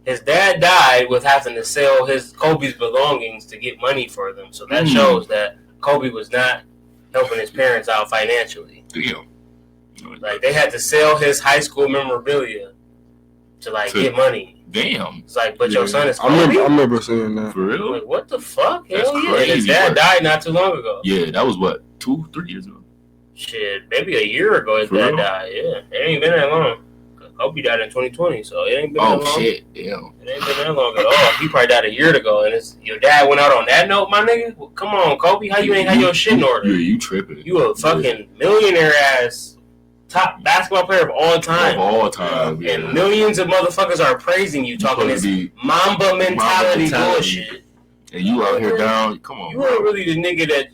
His dad died with having to sell Kobe's belongings to get money for them. So that shows that Kobe was not helping his parents out financially. Damn. Like, they had to sell his high school memorabilia to, like, get money. Damn. It's like, but your son is Kobe? I remember seeing that. For real? Like, what the fuck? That's Hell yeah. crazy. His dad died not too long ago. Yeah, that was what, 2-3 years ago? Shit, maybe a year ago his dad died. Yeah, it ain't been that long. Kobe died in 2020, so it ain't been that long. Oh, shit. Damn. It ain't been that long at all. He probably died a year ago, and your dad went out on that note, my nigga? Well, come on, Kobe. How you ain't had your shit in order? Yeah, you tripping. You a fucking millionaire-ass top basketball player of all time. Of all time, yeah. And millions of motherfuckers are praising you, talking this Mamba mentality bullshit. And you out here down, come on, you ain't really the nigga that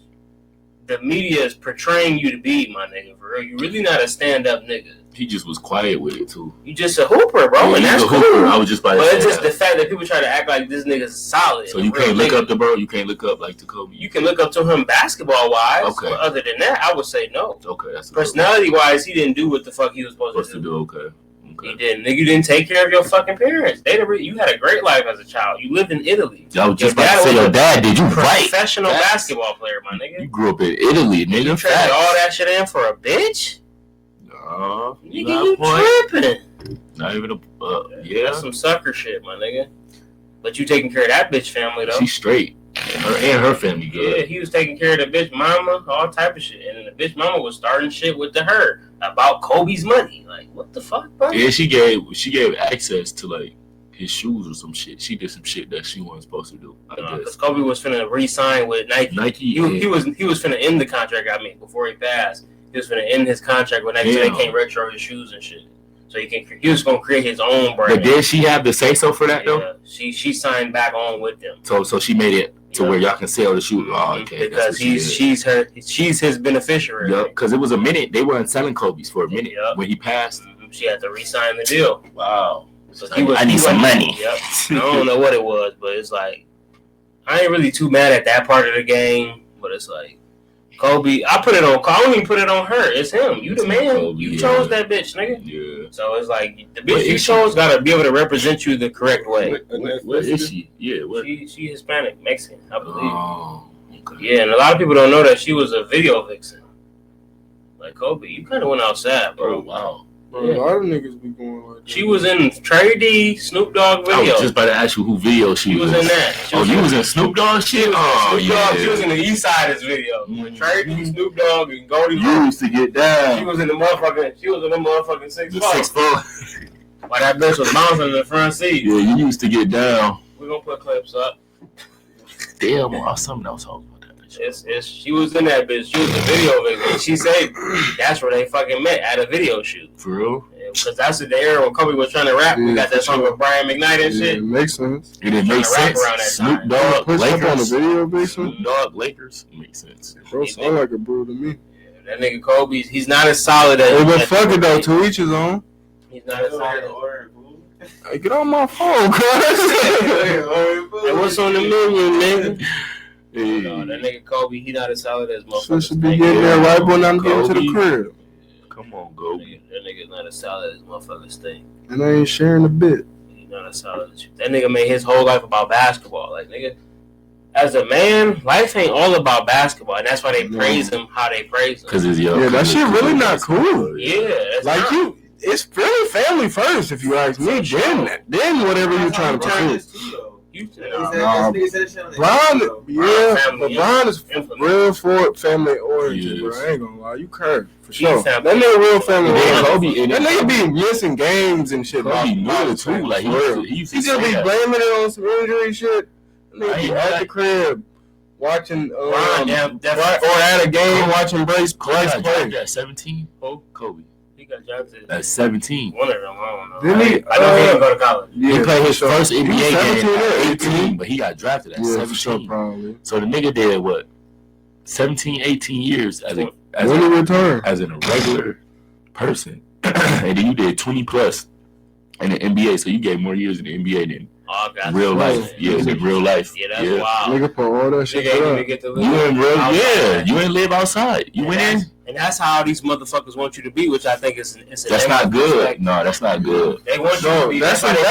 the media is portraying you to be, my nigga, for real. You really not a stand-up nigga. He just was quiet with it, too. You just a hooper, bro, and that's cool. I was just about to say But it's just the fact that people try to act like this nigga's solid. So you can't look up to bro? You can't look up, like, to Kobe? You can look up to him basketball-wise. Okay. But other than that, I would say no. Okay, that's personality-wise, he didn't do what the fuck he was supposed to do. Okay. Okay. You didn't. Nigga, you didn't take care of your fucking parents. You had a great life as a child. You lived in Italy. I was just about to say your dad did. You right? Professional basketball player, my nigga. You grew up in Italy, nigga. You traded all that shit in for a bitch? No, nigga, you tripping. Not even yeah. That's some sucker shit, my nigga. But you taking care of that bitch family though. She's straight. Her and her family good. Yeah, he was taking care of the bitch mama, all type of shit. And then the bitch mama was starting shit with her about Kobe's money. Like, what the fuck, bro? Yeah, she gave access to like his shoes or some shit. She did some shit that she wasn't supposed to do. Because Kobe was finna re-sign with Nike. He was finna end the contract. I mean, before he passed, he was finna end his contract with Nike, so they can't retro his shoes and shit. So he was gonna create his own brand. But did she have the say so for that though? Yeah, she signed back on with them. So she made it to where y'all can sell the shoes. Oh, okay. Because she's his beneficiary. Yep. Because it was a minute they weren't selling Kobe's for a minute when he passed. She had to re-sign the deal. Wow. So I need some money. Yep. I don't know what it was, but it's like I ain't really too mad at that part of the game. But it's like Kobe. I don't even put it on her. It's him. You the man. Kobe, you chose that bitch, nigga. Yeah. So it's like the bitch you chose gotta be able to represent you the correct way. What is she? Yeah. What? She Hispanic, Mexican, I believe. Oh. Okay. Yeah, and a lot of people don't know that she was a video vixen. Like Kobe, you kind of went outside, bro. Oh, wow. Bro, a lot of niggas be going like that. She was in Trey D, Snoop Dogg video. I was just about to ask you who video she was. She was in that. You was in Snoop Dogg shit? Oh, yeah. She was in the East Side's video. With Trey D, Snoop Dogg, and Goldie. You used to get down. She was in the motherfucking 6'4". While that bitch was bouncing in the front seat. Yeah, you used to get down. We're gonna put clips up. Damn, or something else talking about that bitch. She was in that bitch. She was a video vixen. She said that's where they fucking met, at a video shoot. For real? Because that's the era when Kobe was trying to rap. We got that song with Brian McKnight and shit. It makes sense. It makes sense. Snoop Dogg, Lakers. On the video, basically. Snoop Dogg, Lakers. Makes sense. Bro, sound like a bro to me. Yeah, that nigga Kobe, he's not as solid as. Hey, but fuck it though. To each his own. He's not as solid. Hey, get on my phone, cuz. Hey, what's on the menu, nigga? Hey. No, that nigga Kobe, he not as solid as motherfuckers. So should be getting there right when I'm getting to the crib. Come on, go. That nigga's not as solid as motherfuckers think. And I ain't sharing a bit. He's not as solid as you. That nigga made his whole life about basketball. Like, nigga, as a man, life ain't all about basketball. And that's why they praise him how they praise him. Because it's young. Yeah, that shit really not cool. Yeah. Like not. It's really family first, if you ask me. Then whatever you're trying to pursue. Brian, but Brian is real for family origin, bro. I ain't gonna lie, you curved for sure. That nigga real family origin. That nigga be missing games and shit. He knew too. Like he just be blaming it on some injury shit. Nigga be at the crib watching, or at a game watching Bryce play. At 17, Kobe. He got drafted at 17. One of them, I don't know. Didn't he? I know he didn't go to college. He played his first NBA game at 18, but he got drafted at 17. Sure, probably. So the nigga did what? 17, 18 years as a regular person. And then you did 20 plus in the NBA, so you gave more years in the NBA than real life. Yeah, in real life. Yeah, that's wild. Nigga put all that shit You ain't live outside. You went in. And that's how these motherfuckers want you to be, which I think is that's not good. No, that's not good. They want you to be. That's why they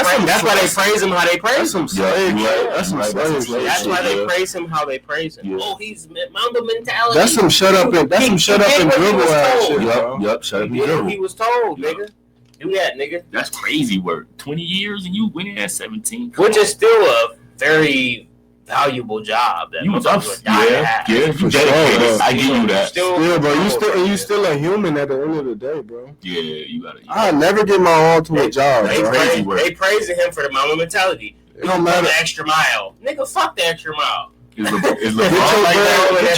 praise him how they praise him. That's why they praise him how they praise him. Oh, he's Mamba mentality. That's some shut up and dribble ass shit. Yup, shut up and dribble. He was told, nigga. Do that, nigga. That's crazy work. 20 years and you went in at 17. Which is still a very valuable job that you for sure. I give you that. You still a human at the end of the day, bro. Yeah, you gotta. I never get my all to a job. They praising him for the Mamba mentality. It don't matter. The extra mile, nigga. Fuck the extra mile. Get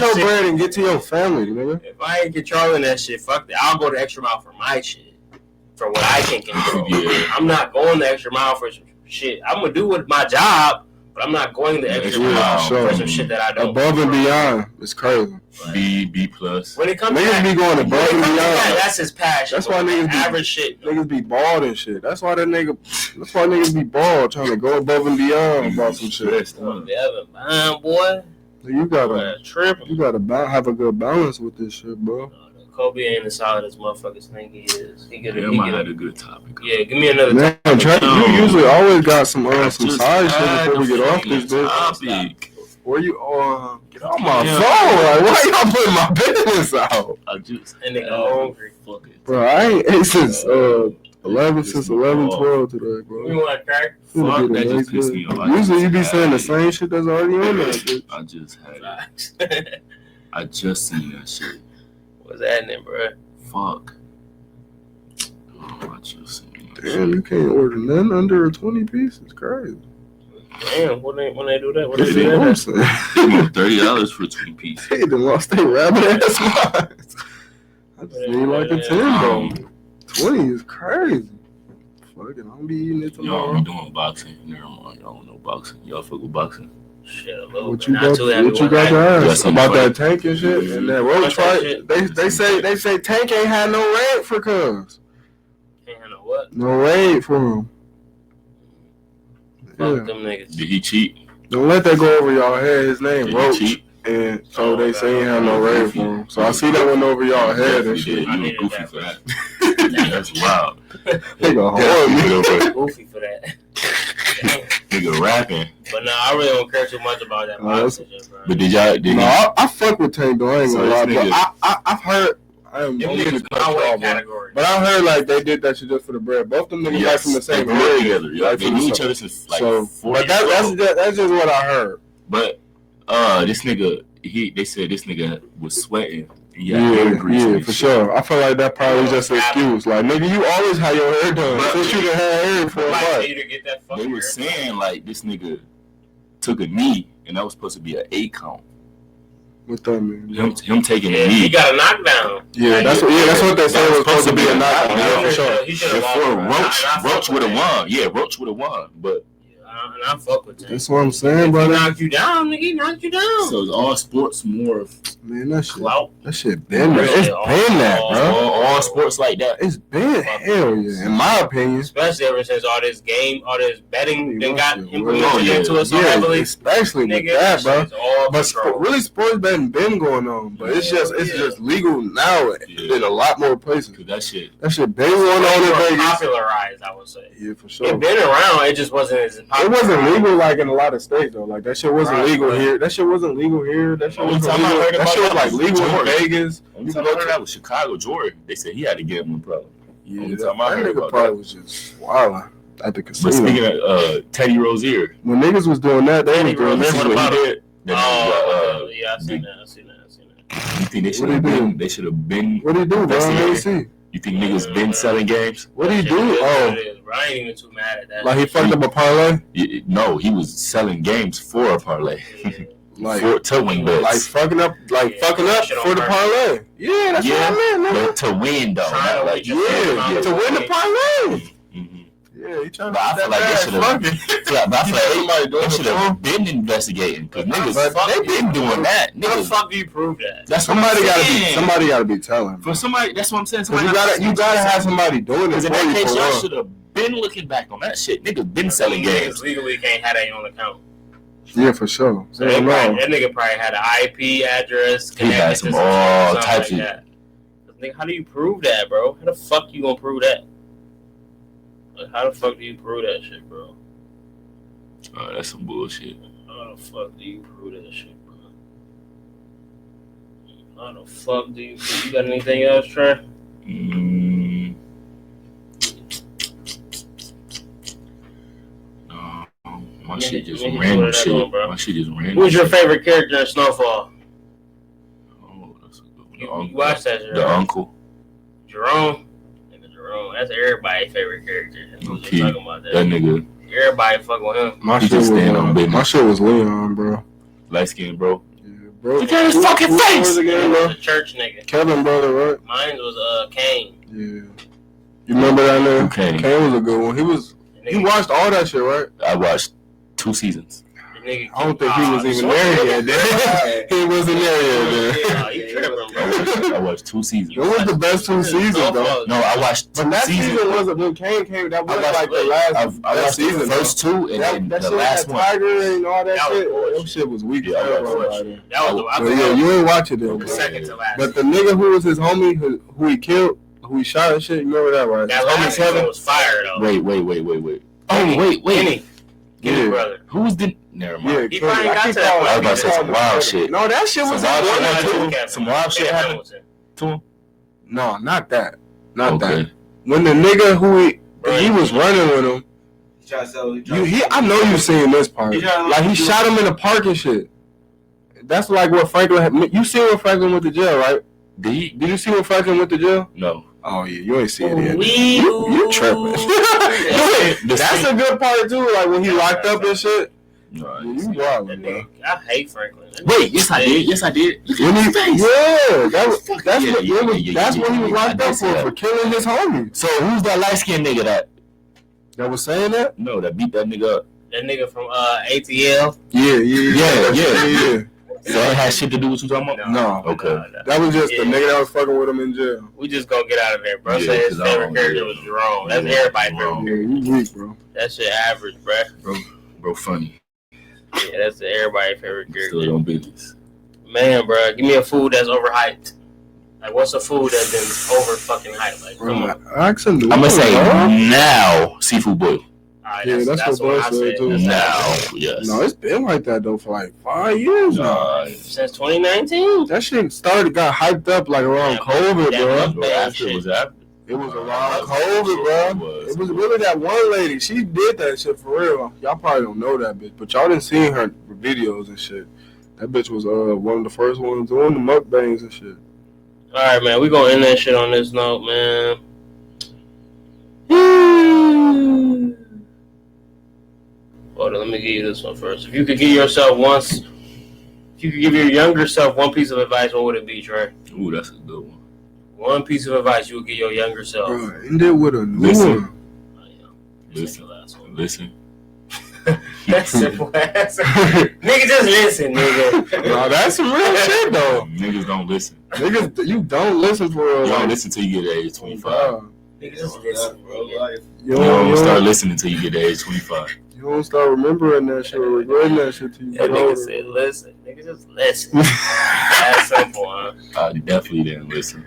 your bread and get to your family, nigga. If I ain't controlling that shit, fuck that. I'll go the extra mile for my shit, for what I can control. Yeah. I'm not going the extra mile for some shit. I'm gonna do with my job. But I'm not going the extra mile for some shit that I don't. Above and beyond, it's crazy. B plus. When it comes niggas be going above and beyond. That's his passion. That's why niggas average shit. Niggas be bald and shit. That's why niggas be bald, trying to go above and beyond about some shit. Boy. You gotta have a good balance with this shit, bro. Kobe ain't as solid as motherfuckers think he is. He might have a good topic. Yeah, give me another topic. Man, Trey, you usually always got some side shit before we get off this bitch. Where you get off my phone? Like, why y'all putting my business out? I just hungry. Fuck it. Bro, I ain't ate since 11 12 today, bro. You want to crack? Fuck, that just pissed me off. Usually you be saying the same shit that's already on there, bitch. I just had it. I just seen that shit. What's happening, bro? Fuck. Oh, I just seen that. Damn, you can't order none under a 20 piece. It's crazy. Damn, when they do that, what they do that? $30 for a 20 piece. Hey, then lost their rabbit ass minds. I just need like a 10 though. 20 is crazy. Fuck it, I'm be eating it tomorrow. Y'all doing boxing. Never mind, y'all don't know boxing. Y'all fuck with boxing. Shit, a little what bit. you got to ask about that Tank and shit and that roach fight? They say Tank ain't had no raid for cuz. Ain't had no what? No raid for him. Fuck them niggas. Did he cheat? Don't let that go over y'all head. His name Roach. Cheat? And so they say he had no raid for him. So I see that one over y'all head and shit. You was goofy for that. That's wild. Nigga horrible. Goofy for that. Nigga rapping. But no, I really don't care too much about that boxing shit, bro. But did y'all? I fuck with Tank though. I ain't gonna lie. But I've heard. I'm gonna cut category. But I heard like they did that shit just for the bread. Both them niggas like from the same area together. Yeah, they knew each other since like 4 But that's just what I heard. But this nigga, they said this nigga was sweating. Yeah, for sure. I feel like that probably was just an excuse. Like, nigga, you always had your hair done. Since you done had hair for a fight. They were saying like this nigga took a knee and that was supposed to be an 8 count. What that mean? Him taking a knee. He got a knockdown. Yeah, that's what they said was supposed to be a knockdown. Yeah, for sure. Before Roach would have won. Yeah, Roach would have won, but. And I fuck with him. That's what I'm saying, brother. He knocked you down, nigga. He knocked you down. So it's all sports more of that shit. Clout. That shit been there. It's been that, bro. All sports like that. It's been hell yeah. In my opinion, especially ever since all this betting then got implemented into us so heavily. Especially with that, bro. But really, sports betting been going on, but it's just legal now in a lot more places. That shit been going on in Vegas. Popularized, I would say. Yeah, for sure. It been around. It just wasn't as popular. It wasn't legal like in a lot of states though. Like that shit wasn't legal here. That shit wasn't legal here. That shit was legal. That shit was like legal in Vegas. Only time I heard that was Chicago, Jordan. They said he had to get one probably. Yeah, that nigga probably was just wild at the casino. But speaking of Teddy Rozier, when niggas was doing that, they was doing this. What he did? Yeah, I seen that. You think they should have been? What did he do, bro? Let me see. You think niggas been selling games? What did he do? I ain't even too mad at that. Like he fucked up a parlay? No, he was selling games for a parlay. Like to win bets. Like fucking up for the parlay. Yeah, that's what I meant, but to win though. To win the parlay. Yeah, he trying to. But I feel like they should have been investigating because niggas they been doing that. How the fuck do you prove that? That's somebody gotta be telling. For somebody, that's what I'm saying. You gotta have somebody doing it. Because in that case, y'all should have been looking back on that shit. Niggas been selling games. Legally can't have that on account. Yeah, for sure. So that nigga probably had an IP address. He had some all types of that. How do you prove that, bro? How the fuck you gonna prove that? Like, how the fuck do you prove that shit, bro? Oh, that's some bullshit. How the fuck do you prove that shit, bro? How the fuck do you prove? You got anything else, Trey? My shit just random shit. My shit just random. Who's your favorite character in Snowfall? Oh, that's a good one. You watched that, The uncle. Jerome. That's everybody's favorite character. Okay. Talking about that nigga. Everybody fuck with him. My shit was Leon, bro. Light skin, bro. Yeah, bro. Look at his fucking face. Again, bro? The church nigga. Kevin, brother, right? Mine was Kane. Yeah. You remember that name? Kane was a good one. He watched all that shit, right? I watched 2 seasons. The Nigga, I don't think he was even there yet. He wasn't there yet. Nah, you tripping, bro. I watched 2 seasons. It was the best 2 seasons, though. No, I watched 2 But that seasons. season wasn't when Kane came. That was like the last. I watched season, the first 2 and then that the shit last with one. Tiger and all that shit. was That shit was weak. Yeah, I That was But yeah, you ain't watch it then. the second to last. But the nigga who was his homie, who he killed, who he shot and shit, you remember that, right? That last one was fire, though. Wait. Oh, wait. Kenny brother. Who was the... Never mind. Yeah, He probably got to that point. I was about to say some wild shit. No, that shit was Some wild shit happened to him? No, not that. Not Okay. that. When the nigga who he was running with him, I know you seen this part. Like he shot him in the park and shit. That's like what Franklin had. You seen when Franklin went to jail, right? Did you see when Franklin went to jail? No. Oh yeah, you ain't seen it yet. You tripping. That's a good part too. Like when he locked up and shit. No, You wild, bro. I hate Franklin. Wait, yes I did. When that's what he was locked up for killing his homie. So who's that light skinned nigga That was saying that? No, that beat that nigga up? That nigga from ATL. Yeah. So that had shit to do with you talking about? No. Okay. That was just the nigga that was fucking with him in jail. We just gonna get out of there, bro. Yeah, Say his 'cause I favorite don't character know. was Jerome. That's everybody's favorite Yeah, character. you weak, bro. That shit average, bro. Bro, funny. Yeah, that's everybody's favorite Still character. on business. Man, bro, give me a food that's overhyped. Like, what's a food that's been over fucking hyped? Like, come on. I'm gonna say now seafood boil. Alright, Yeah, that's what I Buzz said, too. Now, yes. No, it's been like that though for like 5 years now. Since 2019. That shit got hyped up like around COVID, that bro. mukbang After shit. it was after. It was around COVID, bro. It was really that one lady. She did that shit for real. Y'all probably don't know that bitch, but y'all didn't see her videos and shit. That bitch was one of the first ones doing the mukbangs and shit. Alright, man, we gonna end that shit on this note, man. Hold on, let me give you this one first. If you could give your younger self one piece of advice, what would it be, Trey? Ooh, that's a good one. One piece of advice you would give your younger self. Bro, end it with a new Listen. one. Oh, yeah. Listen. The last one. Listen. That's simple answer. Nigga, just listen, nigga. No, that's some real shit though. Niggas don't listen. Niggas, you don't listen for real. You don't Like, listen till you get to age 25. Nigga, just listen, bro. You You don't start don't, listening until you get to age 25. you don't start remembering that shit or regretting that shit till you That get nigga older. said, listen. Nigga, just listen. That's simple, huh? I definitely didn't listen.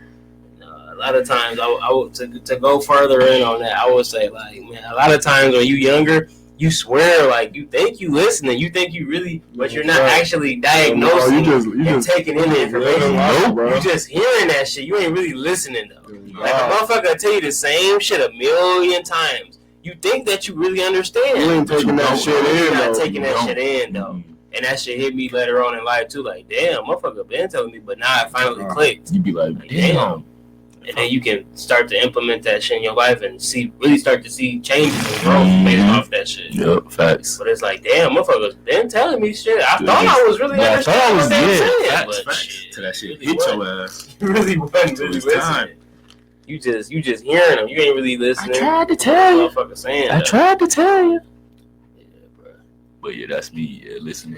A lot of times, I would to go further in on that, I would say, like, man, a lot of times when you younger, you swear, like, you think you listening, you think you really, but you're not actually diagnosing and taking in the information. Bro. You just hearing that shit. You ain't really listening, though. Like, a motherfucker will tell you the same shit a million times. You think that you really understand. You ain't taking that shit in, You're not though. taking that shit in, though. And that shit hit me later on in life, too. Like, damn, motherfucker been telling me, but now it finally clicked. You be like, damn. And then you can start to implement that shit in your life and really start to see changes and growth based off that shit. Yep, facts. But it's like, damn, motherfuckers been telling me shit. I thought I was really understanding what they were saying, but shit, Till that shit really hit wasn't. your ass. You really wasn't really It's time. listening. You just hearing them. You ain't really listening. I tried to tell you. Motherfucker saying I that. tried to tell you. Yeah, bro. But yeah, that's me. Yeah, listen.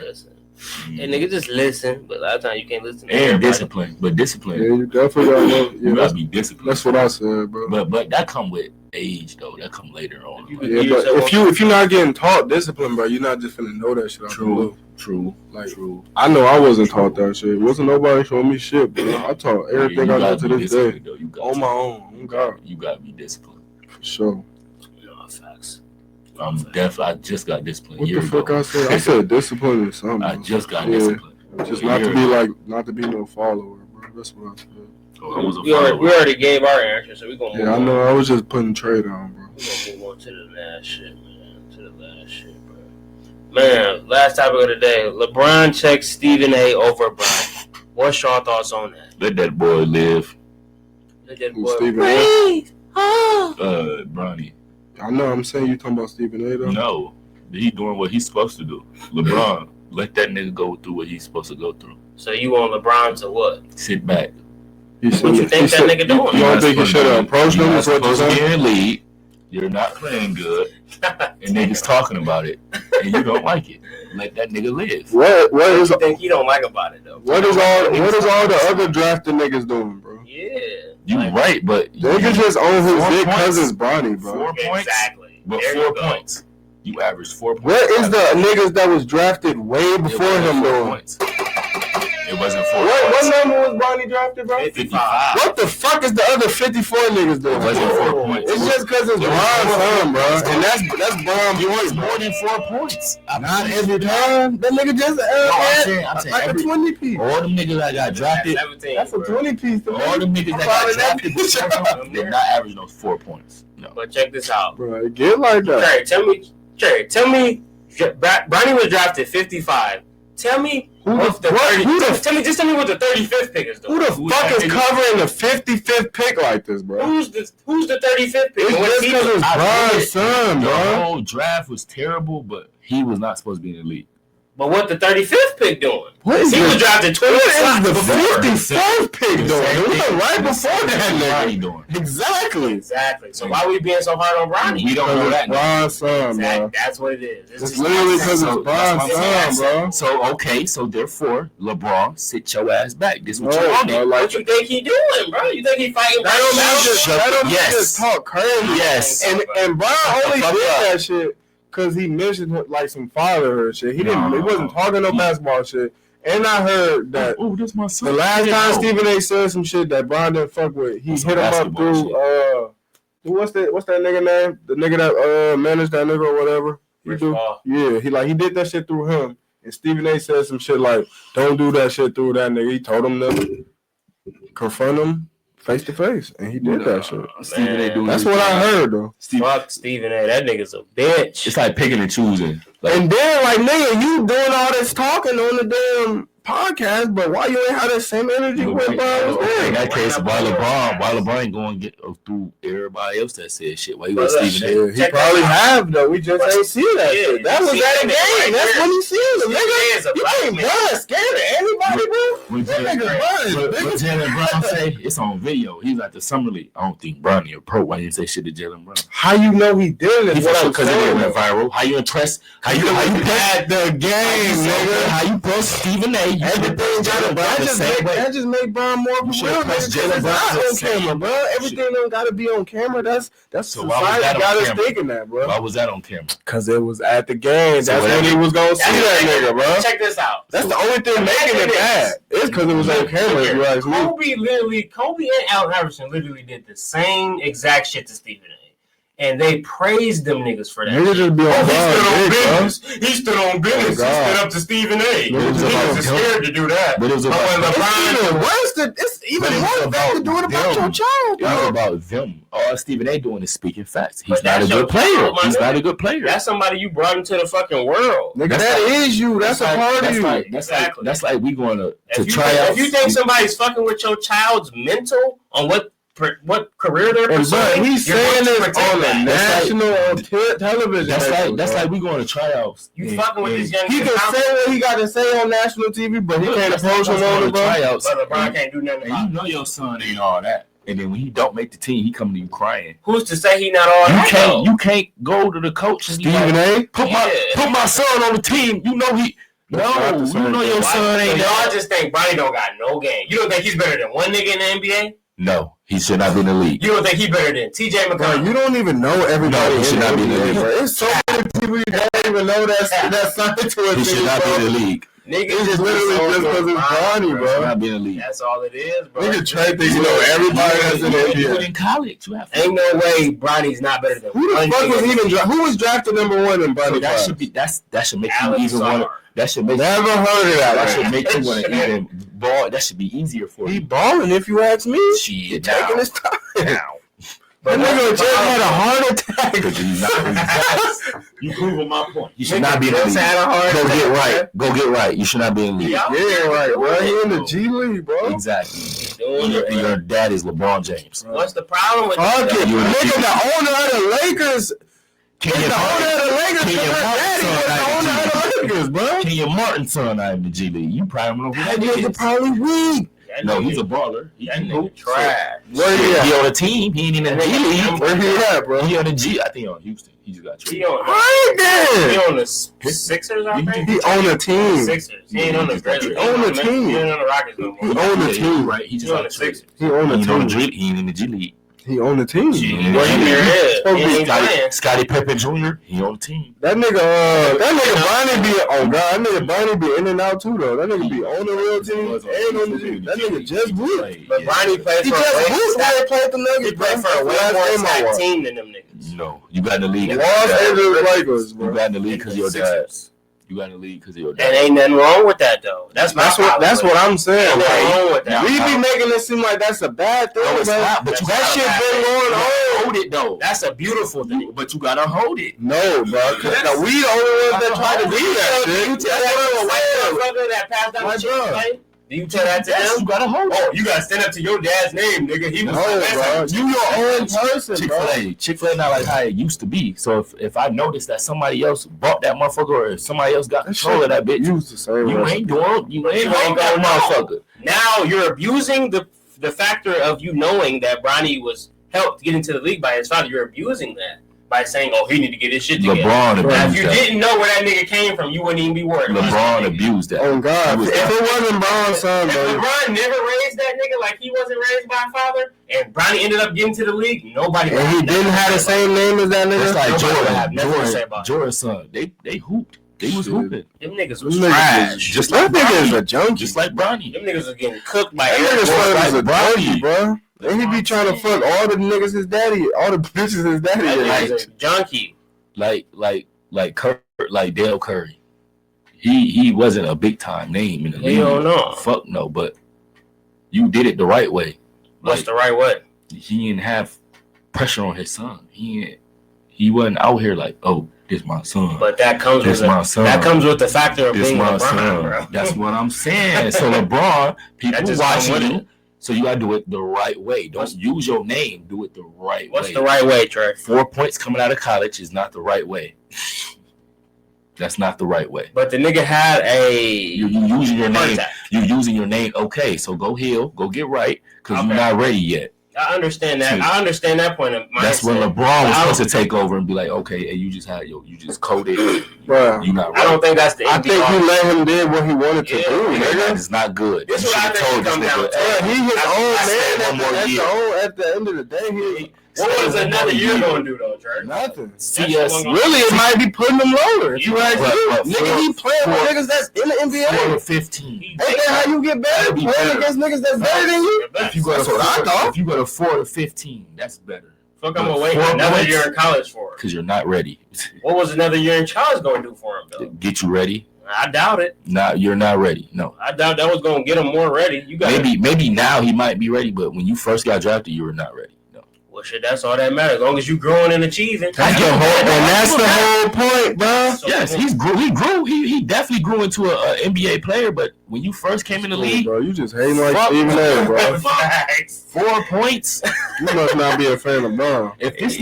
Hey, nigga, just listen. But a lot of times you can't listen to And everybody. discipline. But Yeah, discipline. you definitely gotta know. You Yeah, gotta be disciplined. that's what I said, bro. But that come with age though. That come later on. You Like, can- Yeah, but if you're not getting taught discipline, bro, you're not just finna know that shit. True. Like, I know I wasn't taught that shit. Wasn't nobody showing me shit, bro. I taught everything I know to this day Though. You got on my own. On God, You gotta be disciplined. for sure. No, facts. I just got disciplined. What a year the fuck ago. I said? I said discipline or something. I just got Yeah. disciplined. Just A not year to be ago. not to be no follower, bro. That's what I said. Oh, I was a We already follower. gave our answer, so we're gonna move Yeah, I on. know. I was just putting trade on, bro. We're gonna move on to the last shit, man. Bro. Man, last topic of the day. LeBron checks Stephen A. over Bron. What's your thoughts on that? Let that boy live. Let that Who's boy Stephen breathe. Oh. Bronny. I know. I'm saying you talking about Stephen A. though. No. He doing what he's supposed to do. LeBron, let that nigga go through what he's supposed to go through. So you want LeBron to what? Sit back. He What you think that nigga doing? You don't think he should have approached him? You're Is what you're supposed to be saying? in the league. You're not playing good, and niggas talking about it, and you don't like it. Let that nigga live. What is you think you don't like about it though? What is all the other drafted niggas doing, bro? Yeah, you right, but they can just own his big cousin's body, bro. 4 points, exactly. But 4 points. You averaged 4 points. Where is the niggas that was drafted way before him, though? It wasn't 4 points. What number was Bronny drafted, bro? 55. What the fuck is the other 54 niggas doing? It wasn't 4 points. It's just because it's Bron's son, bro. And that's Bron. He wants more than 4 points. Not every time. That nigga just I'm saying like a 20 piece. All them niggas that got drafted. That's a 20 piece. All them niggas that got drafted did not average those 4 points. No. But check this out, bro. Get like that. Tell me, Bronny was drafted 55. Tell me tell me what the 35th pick is doing. Who the fuck is covering the 55th pick like this, bro? Who's the 35th pick? It's just because it's Bron's son, bro. The whole draft was terrible, but he was not supposed to be in the league. But what the 35th pick doing? He was drafted 20 slots the before. 54th pick doing? It was right before that nigga. Doing. Exactly. So why are we being so hard on Bronny? We don't know that. Bron's son, bro. That's what it is. It's literally because it's Bron's son, bro. So therefore, LeBron, sit your ass back. This what you wanted. What you think he doing, bro? You think he fighting? That don't just talk crazy. Yes. And Bron only did that shit because he mentioned like some fatherhood shit. He wasn't talking no basketball shit. And I heard that that's my son. The last time Stephen A said some shit that Bron didn't fuck with, he hit him up through what's that nigga name? The nigga that managed that nigga or whatever. He did that shit through him. And Stephen A said some shit like, don't do that shit through that nigga. He told him to confront him face to face, and he did that shit. Stephen A doing that's what I heard though. Fuck Stephen A. That nigga's a bitch. It's like picking and choosing. And then like nigga, you doing all this talking on the damn podcast, but why you ain't have that same energy when Bron was there? In that case, why LeBron ain't going to get through everybody else that said shit? Why you with Stephen A? He probably have though. We just ain't see that shit. That was at a game. That's when he seen him. Nigga, you ain't Bron scared of anybody, bro. That nigga But Jalen Brown say it's on video. He's at the summer league. I don't think Bronny a pro. Why you didn't say shit to Jalen Brown? How you know he did it? Because it went viral. How you impressed? How you had the game, nigga? How you post Stephen A? Everything that just make Bron more of a real nigga. On camera, bro. Everything don't gotta be on camera. That's so society got us thinking that, bro. Why was that on camera? Because it was at the game. That's when he was gonna see that nigga, bro. Check this out. That's the only thing making it bad. It's because it was on camera. If you ask me. Kobe and Allen Iverson literally did the same exact shit to Stephen A. And they praised them niggas for that. Niggas just be on business. He stood on business. He stood up to Stephen A. He was scared to do that. But it was about it's even worse than to do it about your child. It was about them. All Stephen A. doing is speaking facts. He's not a good player. He's not a good player. That's somebody you brought into the fucking world. Nigga, that is you. That's a part of you. That's like we going to try out. If you think somebody's fucking with your child's mental on what career they're pursuing, he's saying this on a national television. That's like we going to tryouts. You fucking with this young kid. He can say what he got to say on national TV, but he can't approach him on the tryouts. But LeBron can't do nothing. You know your son ain't all that. And then when he don't make the team, he coming to you crying. Who's to say he not all that? You can't go to the coach and Stephen A. Put my son on the team. You know he. No, you know your son ain't that. Y'all just think Bronny don't got no game. You don't think he's better than one nigga in the NBA? No, he should not be in the league. You don't think he better than TJ McConnell? You don't even know everybody. No, he should not be in the league. There's so many people you don't even know that signed to it. He should not be in the league. Nigga, it's just literally just because it's Bronny, bro. Not be in the league. That's all it is, bro. Nigga Trey thinks you know everybody that's in the NBA. In college, you have ain't no way Bronny's not better than. Who the fuck was even who was drafted number 1 in Bronny? That should make you even want to. That should make never heard of that. That should make you want to even ball. That should be easier for you. He balling, if you ask me. Shit, taking his time now. That nigga just had a heart attack. You proving my point. You should not be in the league. Go get right. You should not be in the league. Yeah, right. Bro, he in the G League, bro. Exactly. And your dad is LeBron James. What's the problem with that? Nigga, the owner of the Lakers. Kenyon Martin's son out in the G League. You probably don't know who that nigga probably weak. No, he's a baller. That nigga trash. Where he at? He on a team. He ain't in the G League. Where he at, bro? He on the G. I think on Houston. He just got traded. He on the Sixers, I think. He on a team. Sixers. He ain't on the Grizzlies. He on the team. He ain't on the Rockets no more. He on the team. Right? He just on the Sixers. He on the team. He ain't in the G League. He on the team. Well, he ain't playing. Scottie Pippen Jr. He on the team. That nigga Bonnie be that nigga Bonnie be in and out too though. That nigga be on the real team and on the team. That nigga just whooped. But Bonnie played for the Nuggets. He played for a way more stacked team than them niggas. No, you got in the league. Los Angeles Lakers, bro. You got in the league because of your dad. You got in the league because of your dad. And ain't nothing wrong with that though. That's what I'm saying. Ain't nothing wrong with that. We be making it seem like that's a bad thing, it's not, but that shit been going on. Hold it though. That's a beautiful thing. But you gotta hold it. No, bro. Now we the only ones that try to do that shit. You tell that motherfucker that passed down the chick, do you tell that to them? You gotta hold it. Oh, you gotta stand up to your dad's name, nigga. He was bro. You your own person, bro. Chick-fil-A not like how it used to be. So if I notice that somebody else bought that motherfucker or if somebody else got control of that bitch, you ain't that motherfucker. Now you're abusing the factor of you knowing that Bronny was helped get into the league by his father. You're abusing that by saying, "Oh, he need to get his shit together." If you didn't know where that nigga came from, you wouldn't even be worried. LeBron abused that. Oh God! If it wasn't Bron's son, if LeBron never raised that nigga like he wasn't raised by a father, and Bronny ended up getting to the league, nobody. And he didn't have the same name as that nigga. It's like Jordan's son. They hooped. They was hooping. Them niggas was trash. Just like niggas is a junkie. Just like Bronny. Them niggas was getting cooked by niggas like Bronny, bro. And he be trying to fuck all the niggas his daddy, all the bitches his daddy. That nigga's a junkie. Like Dale Curry. He wasn't a big time name in the league. Don't know. Fuck no, but you did it the right way. What's the right way? He didn't have pressure on his son. He wasn't out here like, oh, this my son. But that comes with the factor of being LeBron, bro. That's what I'm saying. So LeBron, people watching you. So you gotta do it the right way. Don't use your name. Do it the right way. What's the right way, Trey? 4 points coming out of college is not the right way. That's not the right way. But the nigga had you're using your name. You're using your name. Okay, so go heal. Go get right because you're not ready yet. I understand that. I understand that point of mindset. That's when LeBron was supposed to take over and be like, okay, and you just coded. Bro, you not. I don't think that's the. I think he let him do what he wanted to do. Nigga, it's not good. This is what I think come down to. He his own man. At the end of the day, what was another year gonna do though, Trey? Nothing. Really, it might be putting him lower. If you ask me, nigga, he playing with niggas that's in the NBA. 4 to 15. Ain't that how you get better? Playing against niggas that's better than you. If you go to 4 to 15, that's better. Fuck, I'm gonna wait another year in college for it. Because you're not ready. What was another year in college gonna do for him though? Get you ready. I doubt it. Nah, you're not ready. No. I doubt that was gonna get him more ready. You got maybe now he might be ready, but when you first got drafted, you were not ready. Well, shit, that's all that matters. As long as you growing and achieving. And that's the whole point, bro. So yes, he grew. He definitely grew into an NBA player. But when you first came in the league, bro, you just hating like Stephen A, bro. 4 points. You must not be a fan of Bron. If this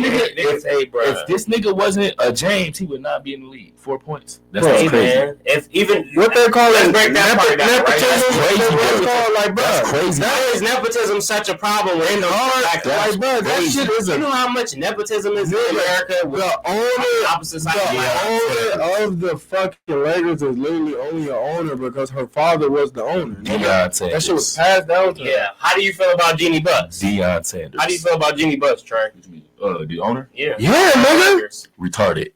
nigga wasn't a James, he would not be in the league. 4 points. That's crazy. Man. If even what they call it, nepotism. That's crazy. Why is nepotism such a problem? In the heart, like, bro, that shit is. You know how much nepotism is in America? The owner of the fucking Lakers is literally only an owner because her father was the owner. Deion Sanders. That shit was passed down to her. Yeah. How do you feel about Jeannie Buss? Deion Sanders. How do you feel about Jeannie Buss, Trey? The owner? Yeah. Yeah, nigga. Retarded.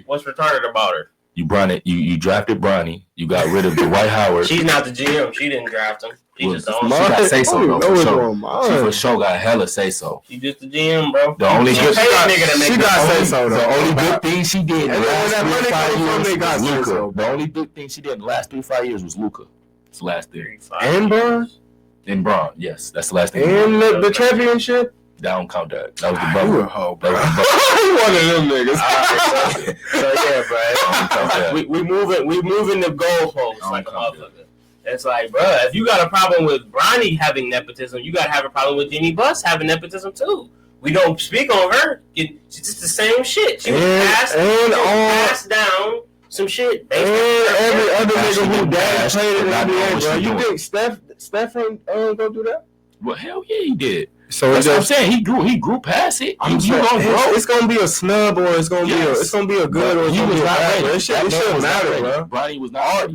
What's retarded about her? You drafted Bronny. You got rid of Dwight Howard. She's not the GM. She didn't draft him. She just the owner. She got say so though. She for sure got hella say so. She just the GM, bro. The only good she got say so. The only good thing she did in the last 3 5 years was Luka. The only good thing she did in the last 3 5 years was Luka. It's the last thing. And Bron? And Bron, yes, that's the last thing. And the championship. That don't count that. That was the bubble. You a hoe, bro. You one of them niggas. So yeah, bro. We moving the goalposts like a motherfucker. It's like, bro, if you got a problem with Bronny having nepotism, you gotta have a problem with Jeannie Buss having nepotism too. We don't speak on her. She's just the same shit. She was passed down some shit. And every other nigga who dad played in the NBA, bro. You think Steph Steph ain't go do that? Well, hell yeah, he did. So that's what I'm saying. He grew past it. It's gonna be a snub or it's gonna be a good or it's gonna be a bad. It shouldn't matter, bro. Bronny was not.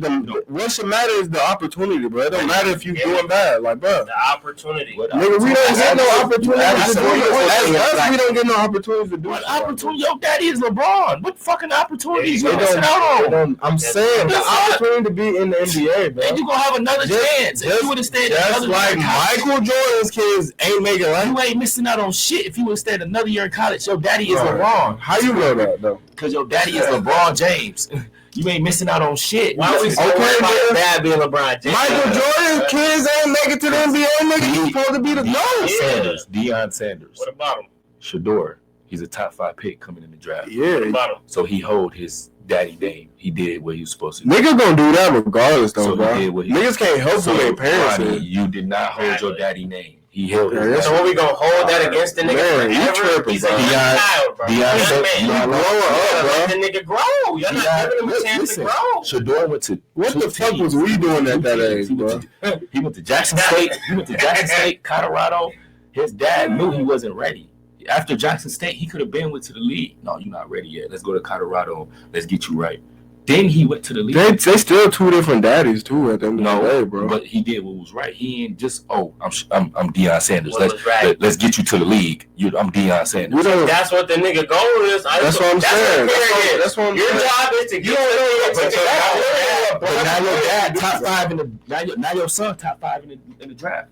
What should matter is the opportunity, bro. It don't matter if you doing bad, like, bro. The opportunity. Nigga, we don't get no opportunity to do it. We don't get no opportunities to do it. What opportunity? Your daddy is LeBron. What fucking opportunities you missing out on? I'm saying the opportunity to be in the NBA, bro. And you gonna have another chance. If you would have stayed, just like Michael Jordan's kids ain't making. You ain't missing out on shit if you would have stayed another year in college. Your daddy is LeBron. How you know that though? Because your daddy is LeBron James. You ain't missing out on shit. Why we so worried about his dad being LeBron James? Michael Jordan's kids ain't making it to the NBA, nigga. He's supposed to be the GOAT. Deion Sanders. What about him? Shador. He's a top 5 pick coming in the draft. Yeah. What about him? So he hold his daddy name. He did what he was supposed to do. Niggas gonna do that regardless, though, so bro. Niggas can't help who their parents is. You did not hold your daddy name. He held it. So what we gonna hold that against the nigga forever? He's a young child, bro. You grow up, bro. The nigga grow. You're not giving him a chance to grow. Shador went to what the fuck was we doing at that age, bro? He went to Jackson State. Colorado. His dad knew he wasn't ready. After Jackson State, he could have been to the league. No, you're not ready yet. Let's go to Colorado. Let's get you right. Then he went to the league. They still two different daddies too at the end of the day, bro. But he did what was right. He ain't just I'm Deion Sanders. Let's get you to the league. I'm Deion Sanders. That's what the nigga goal is. That's what I'm saying. That's what I'm saying. Your job is to get to the But now your dad top 5 in the now your son top 5 in the draft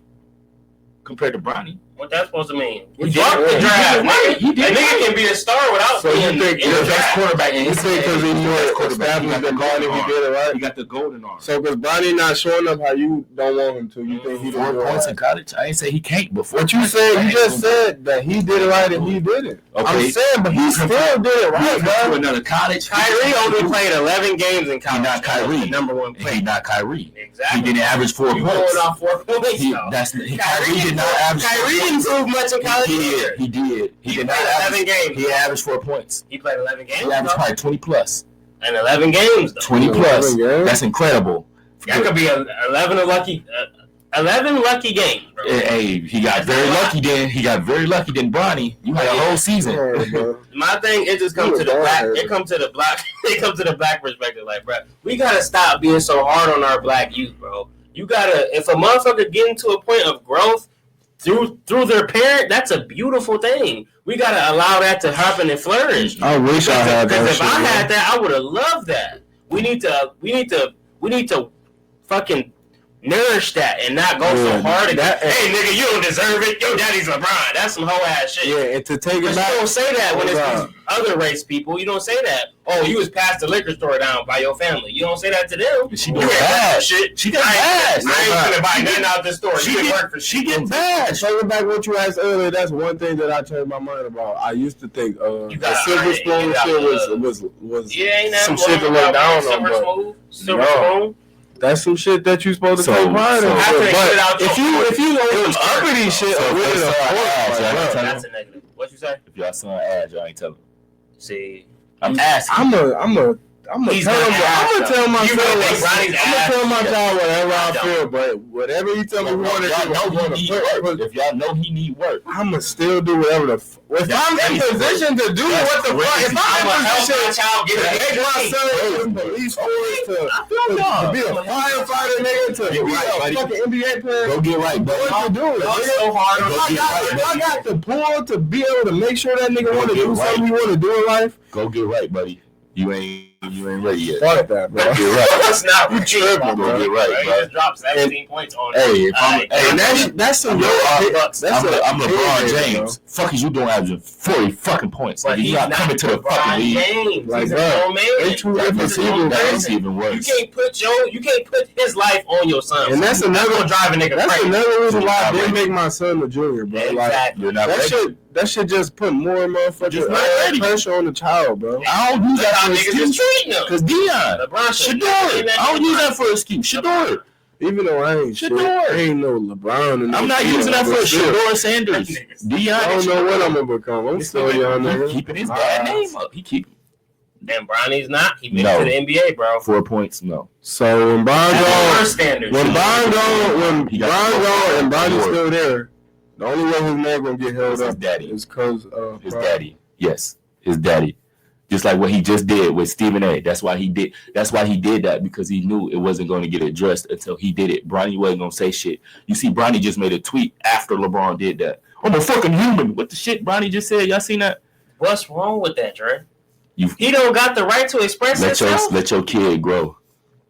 compared to Bronny. What that's supposed to mean? You dropped the draft. A nigga can be a star without being the best quarterback. You think because he's more established than Bronny, he did it right? He got the golden arm. So because Bronny not showing up how you don't want him to, you think he did it right? In college, I ain't say he can't before. But you said you just said that he did it right and he didn't. Okay. I'm saying, but he still did it right, bro. Another college. Kyrie only played 11 games in college. He not Kyrie. Number one player. He not Kyrie. Exactly. He didn't average 4 points. Going off 4 points. Kyrie did not average. Kyrie didn't prove much in college. He did. He did not average 11 games. He averaged 4 points. He played 11 games. He averaged probably 20 plus. And 11 games. 20 plus. That's incredible. That could be 11 lucky games, bro. Hey, he got very lucky then. Bronny. You had a whole season. My thing, it just comes to the black. It comes to the black perspective. Like, bro, we gotta stop being so hard on our black youth, bro. You gotta, if a motherfucker getting to a point of growth through their parent, that's a beautiful thing. We gotta allow that to happen and flourish. I wish I had that. Because if I had that, I would have loved that. We need to fucking nourish that and not go so hard at that. Hey, nigga, you don't deserve it. Your daddy's LeBron. That's some hoe ass shit. Yeah, and to take it back. You don't say that when it's these other race people. You don't say that. Oh, you was passed the liquor store down by your family. You don't say that to them. She doing bad. Shit. She got bad. I ain't gonna buy nothing out this store. She get bad. Taking back what you asked earlier, that's one thing that I changed my mind about. I used to think the silver spoon shit was some shit to look down on. Silver spoon. That's some shit that you supposed to take pride in. But if you on some uppity shit, that's a negative. What you say? If y'all son ass, y'all ain't telling. See, I'm asking. I'm gonna tell my child whatever I feel, but whatever he tell me if y'all know he need work, I'ma still do whatever the if I'm in position to do what the fuck, if I'm in position to make my son in police force to be a firefighter, nigga, to be a fucking NBA player, go get right, bro. What to do? So hard. I got the pull to be able to make sure that nigga want to do something he want to do in life. Go get right, buddy. You ain't ready yet. Fuck that, bro. Get right. That's not what you tripping, bro. Get right, bro. He just dropped 17 points on that's some I'm LeBron James. Fuck is you doing averaging 40 fucking points? But you not coming to the fucking league. Like that. They two different people. That's even worse. You can't put his life on your son. And that's another driving nigga. That's another reason why I didn't make my son a junior, bro. Exactly. Like that shit just put more motherfucking pressure on the child, bro. I don't use that for excuse. Because Deion, Shador. I don't use that for an excuse. Shador. Even though I ain't shit, I ain't no LeBron. I'm not using that for Shador Sanders. Deion. I don't know what I'm gonna become. I'm still young, nigga. Keeping his bad name up. He keep. And Bronny's not. He made it to the NBA, bro. 4 points, no. So when Bron go, and Bronny's still there, the only way his name gonna get held up is because of his daddy. Yes, his daddy. Just like what he just did with Stephen A. That's why he did that, because he knew it wasn't going to get addressed until he did it. Bronny wasn't going to say shit. You see, Bronny just made a tweet after LeBron did that. I'm a fucking human. What the shit Bronny just said? Y'all seen that? What's wrong with that, Dre? He don't got the right to express himself. Let your kid grow.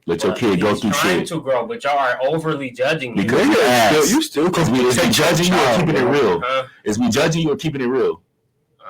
Let your kid go through shit. He's trying to grow, but y'all are overly judging me. Because you still, because we judging you or keeping it real. Is we judging you or keeping it real?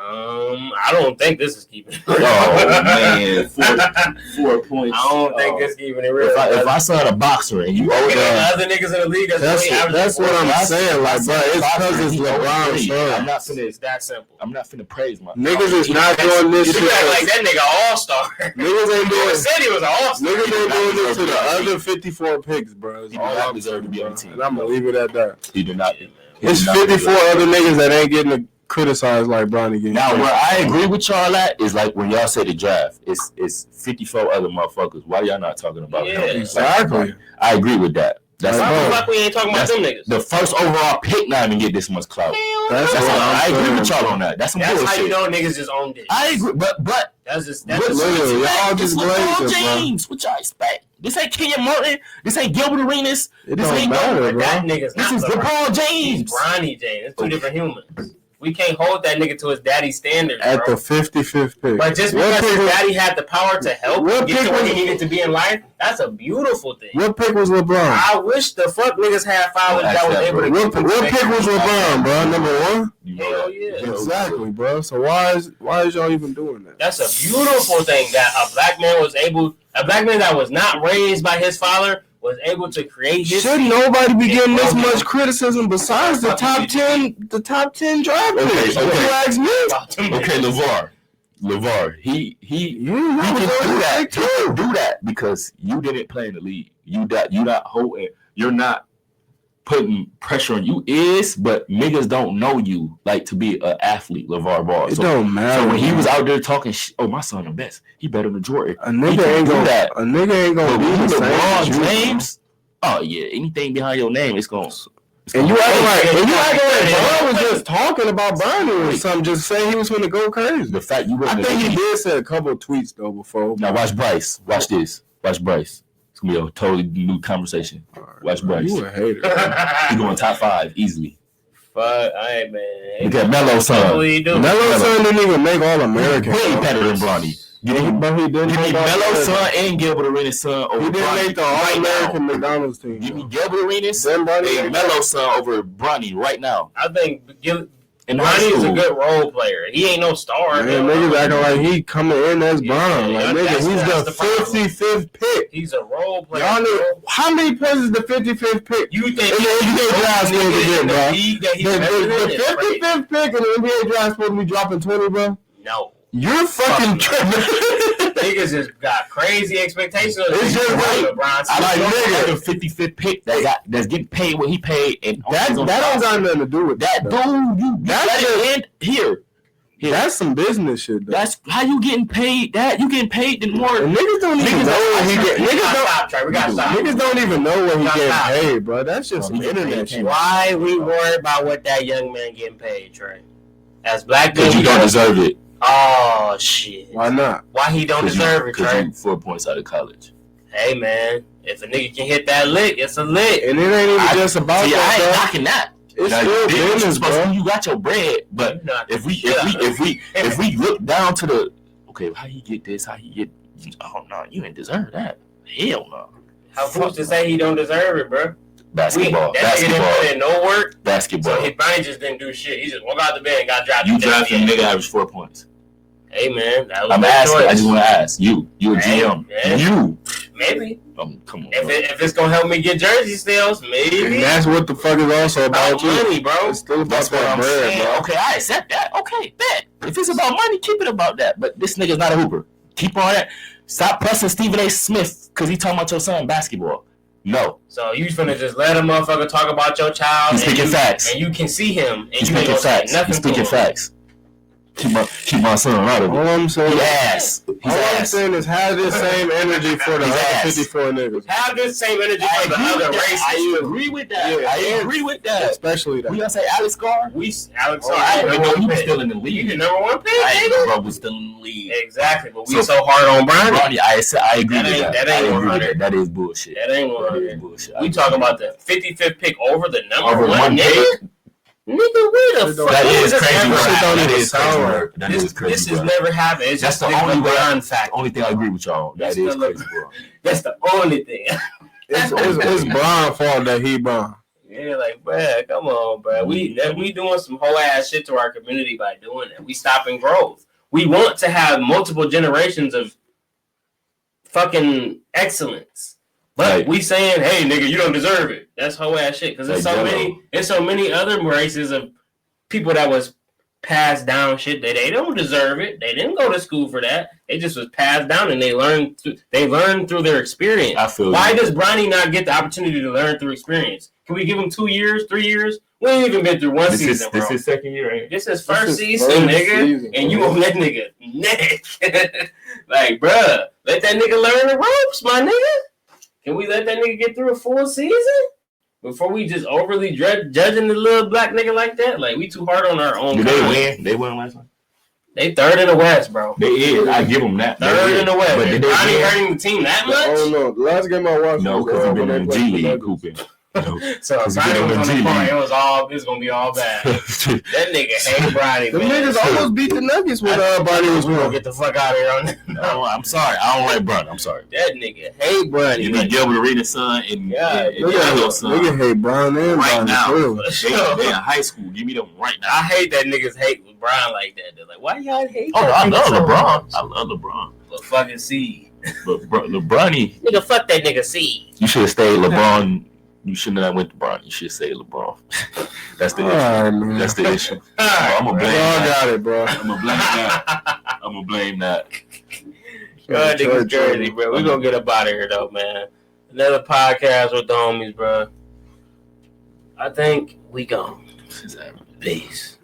I don't think this is keeping it real. Oh man, 4 points. I don't think this is keeping it real. If I saw a boxer and you older other niggas in the league, that's what I'm saying. Like, bro, it's because it's LeBron's son. I'm not finna. It's that simple. I'm not finna praise my niggas is not doing this shit. You act like that nigga all-star. Niggas ain't doing. Said he was an all-star. Niggas ain't doing this to the other 54 picks, bro. He did not deserve to be on the team. And I'm gonna leave it at that. He did not. It's 54 other niggas that ain't getting criticized like Bronny getting. Now, where I agree with y'all at is like when y'all say the draft, it's 54 other motherfuckers. Why y'all not talking about him? Exactly. I agree with that. That's why we ain't talking about them niggas. The first overall pick not even get this much clout. I agree with y'all on that. That's some bullshit. That's how you know niggas just owned it. I agree, but that's just literally y'all just LeBron James. What y'all expect? This ain't Kenyon Martin. This ain't Gilbert Arenas. This ain't matter, bro. That nigga's this is LeBron James. It's Bronny James. It's two different humans. We can't hold that nigga to his daddy's standards, at the 55th pick. But just because his daddy had the power to help get to where he needed to be in life, that's a beautiful thing. What pick was LeBron? I wish the fuck niggas had fathers that was able to. What pick was LeBron, bro? Number 1? Hell yeah. Exactly, bro. So why is y'all even doing that? That's a beautiful thing that a black man that was not raised by his father was able to create his. Should nobody be getting this much criticism besides the top 10 draft picks? Okay. You ask me. Okay, LeVar, he can do that because you didn't play in the league. You not holding. You're not putting pressure on you. But niggas don't know you like to be an athlete. LeVar Ball. It don't matter. So when he was out there talking, my son the best. He better than Jordan. A nigga ain't gonna be the LeBron James. Oh yeah, anything behind your name, it's gonna. And you acting like Bron was just talking about Bronny or something, just saying he was going to go crazy. The fact I think he did say a couple of tweets though before. Now watch Bryce. Watch this. Watch Bryce. It's gonna be a totally new conversation. Watch Bryce. You a hater. He going top 5 easily. Fuck, man. Look at Melo's son. Melo's son didn't even make All-American. Way better than Bronny. He didn't make Melo's son and Gilbert Arenas' son over He didn't Bronny make the All-American McDonald's team. Give me Gilbert Arenas and Melo's son over Bronny right now. I think Bronny is a good role player. He ain't no star. Man, niggas acting like he coming in as Bron. Like, nigga, he's the 55th pick. He's a role player. How many picks is the 55th pick? You think in the NBA draft supposed to get, bro? The 55th pick in the NBA draft supposed to be dropping 20, bro? No. You're fucking tripping. Niggas just got crazy expectations. It's just like LeBron. I like the 55th pick that's getting paid what he paid, and that don't got nothing to do with that. Dude, that's here. That's some business shit, though. That's how you getting paid. You getting paid than more. And niggas don't even know what he get. Niggas don't even know what he getting paid, bro. That's just some internet shit. Why we worried about what that young man getting paid, Trey? As black men, you don't deserve it. Oh shit! Why not? Why he don't deserve it, Trey? 4 points out of college. Hey man, if a nigga can hit that lick, it's a lick. And it ain't even just about that. I ain't knocking that. It's still business, bro. You got your bread, but if we look down to the how he get this, how he get? Oh no, you ain't deserve that. Hell no. How who's to say he don't deserve it, bro? Basketball. That nigga didn't put in no work. Basketball. So his brain just didn't do shit. He just woke out the bed and got drafted. You drafted a nigga average 4 points. Hey man, that was I'm asking. I just want to ask you. You a GM. Man. You. Maybe. Come on. If it's gonna help me get jersey sales, maybe. And that's what the fuck is also about money, bro. It's still about that bread, bro. Okay, I accept that. Okay, bet. If it's about money, keep it about that. But this nigga's not a hooper. Keep on that. Stop pressing Stephen A. Smith because he talking about your son basketball. No. So you finna just let a motherfucker talk about your child? He's speaking facts. And you can see him. And He's speaking facts. He's speaking facts. Keep my son out of it. All I'm saying, yes. All I'm saying is have this same energy for the other 54 niggas. Have this same energy for the other races. I agree with that. Yeah, I agree with that. Especially that. We gonna say Alex Carr? Alex Carr. He was still in the league. He the number one pick, nigga. Bro was still in the league. Exactly, but we so hard on Bronny. I agree with that. That ain't 100. That is bullshit. That ain't 100. We talking about the 55th pick over the number one nigga. Nigga, where the fuck? That is crazy. That is crazy. This has never happened. It's that's just the only fact. Only thing I agree with y'all. That is crazy, bro. That's the only thing. It's Bron's fault that he Bron. Yeah, like, bruh, come on, bruh. We doing some whole ass shit to our community by doing that. We stopping growth. We want to have multiple generations of fucking excellence. But we saying, hey, nigga, you don't deserve it. That's whole ass shit. Because there's so many other races of people that was passed down shit that they don't deserve it. They didn't go to school for that. They just was passed down and they learned through their experience. I feel Why does Bronny not get the opportunity to learn through experience? Can we give him 2 years, 3 years? We ain't even been through one season, bro. This is second year, ain't it? This is first season, nigga. And you on that nigga neck. Like, bruh, let that nigga learn the ropes, my nigga. Can we let that nigga get through a full season? Before we just overly judging the little black nigga like that? Like, we too hard on our own. Did they win? They won last night? They third in the West, bro. They is. I give them that. Third in the West. But did they hurting the team that much? I don't know. The last game I watched. No, because he been in the G League hooping. So Bronny was on the court. It was gonna be all bad. That nigga hate Bronny. The niggas almost beat the Nuggets when Bronny was gonna get the fuck out of here on that. No, I'm sorry. I don't like Bronny. I'm sorry. That nigga hate Bronny. You need Gilbert Arenas' son and Yellow's son. Nigga hate Bronny and right Bronny. now. They in high school. Give me them right now. I hate that niggas hate LeBron like that. They're like, why y'all hate? Oh, I love LeBron. I love LeBron. But fucking C. But LeBronny. Nigga, fuck that nigga C. You should have stayed LeBron. You shouldn't have went to Bron. You should say LeBron. That's the issue. Right, that's the issue. I'm gonna blame that. Got it, bro. I'm gonna blame that. God, niggas crazy, bro. We gonna get up out of here though, man. Another podcast with the homies, bro. I think we gone. Peace.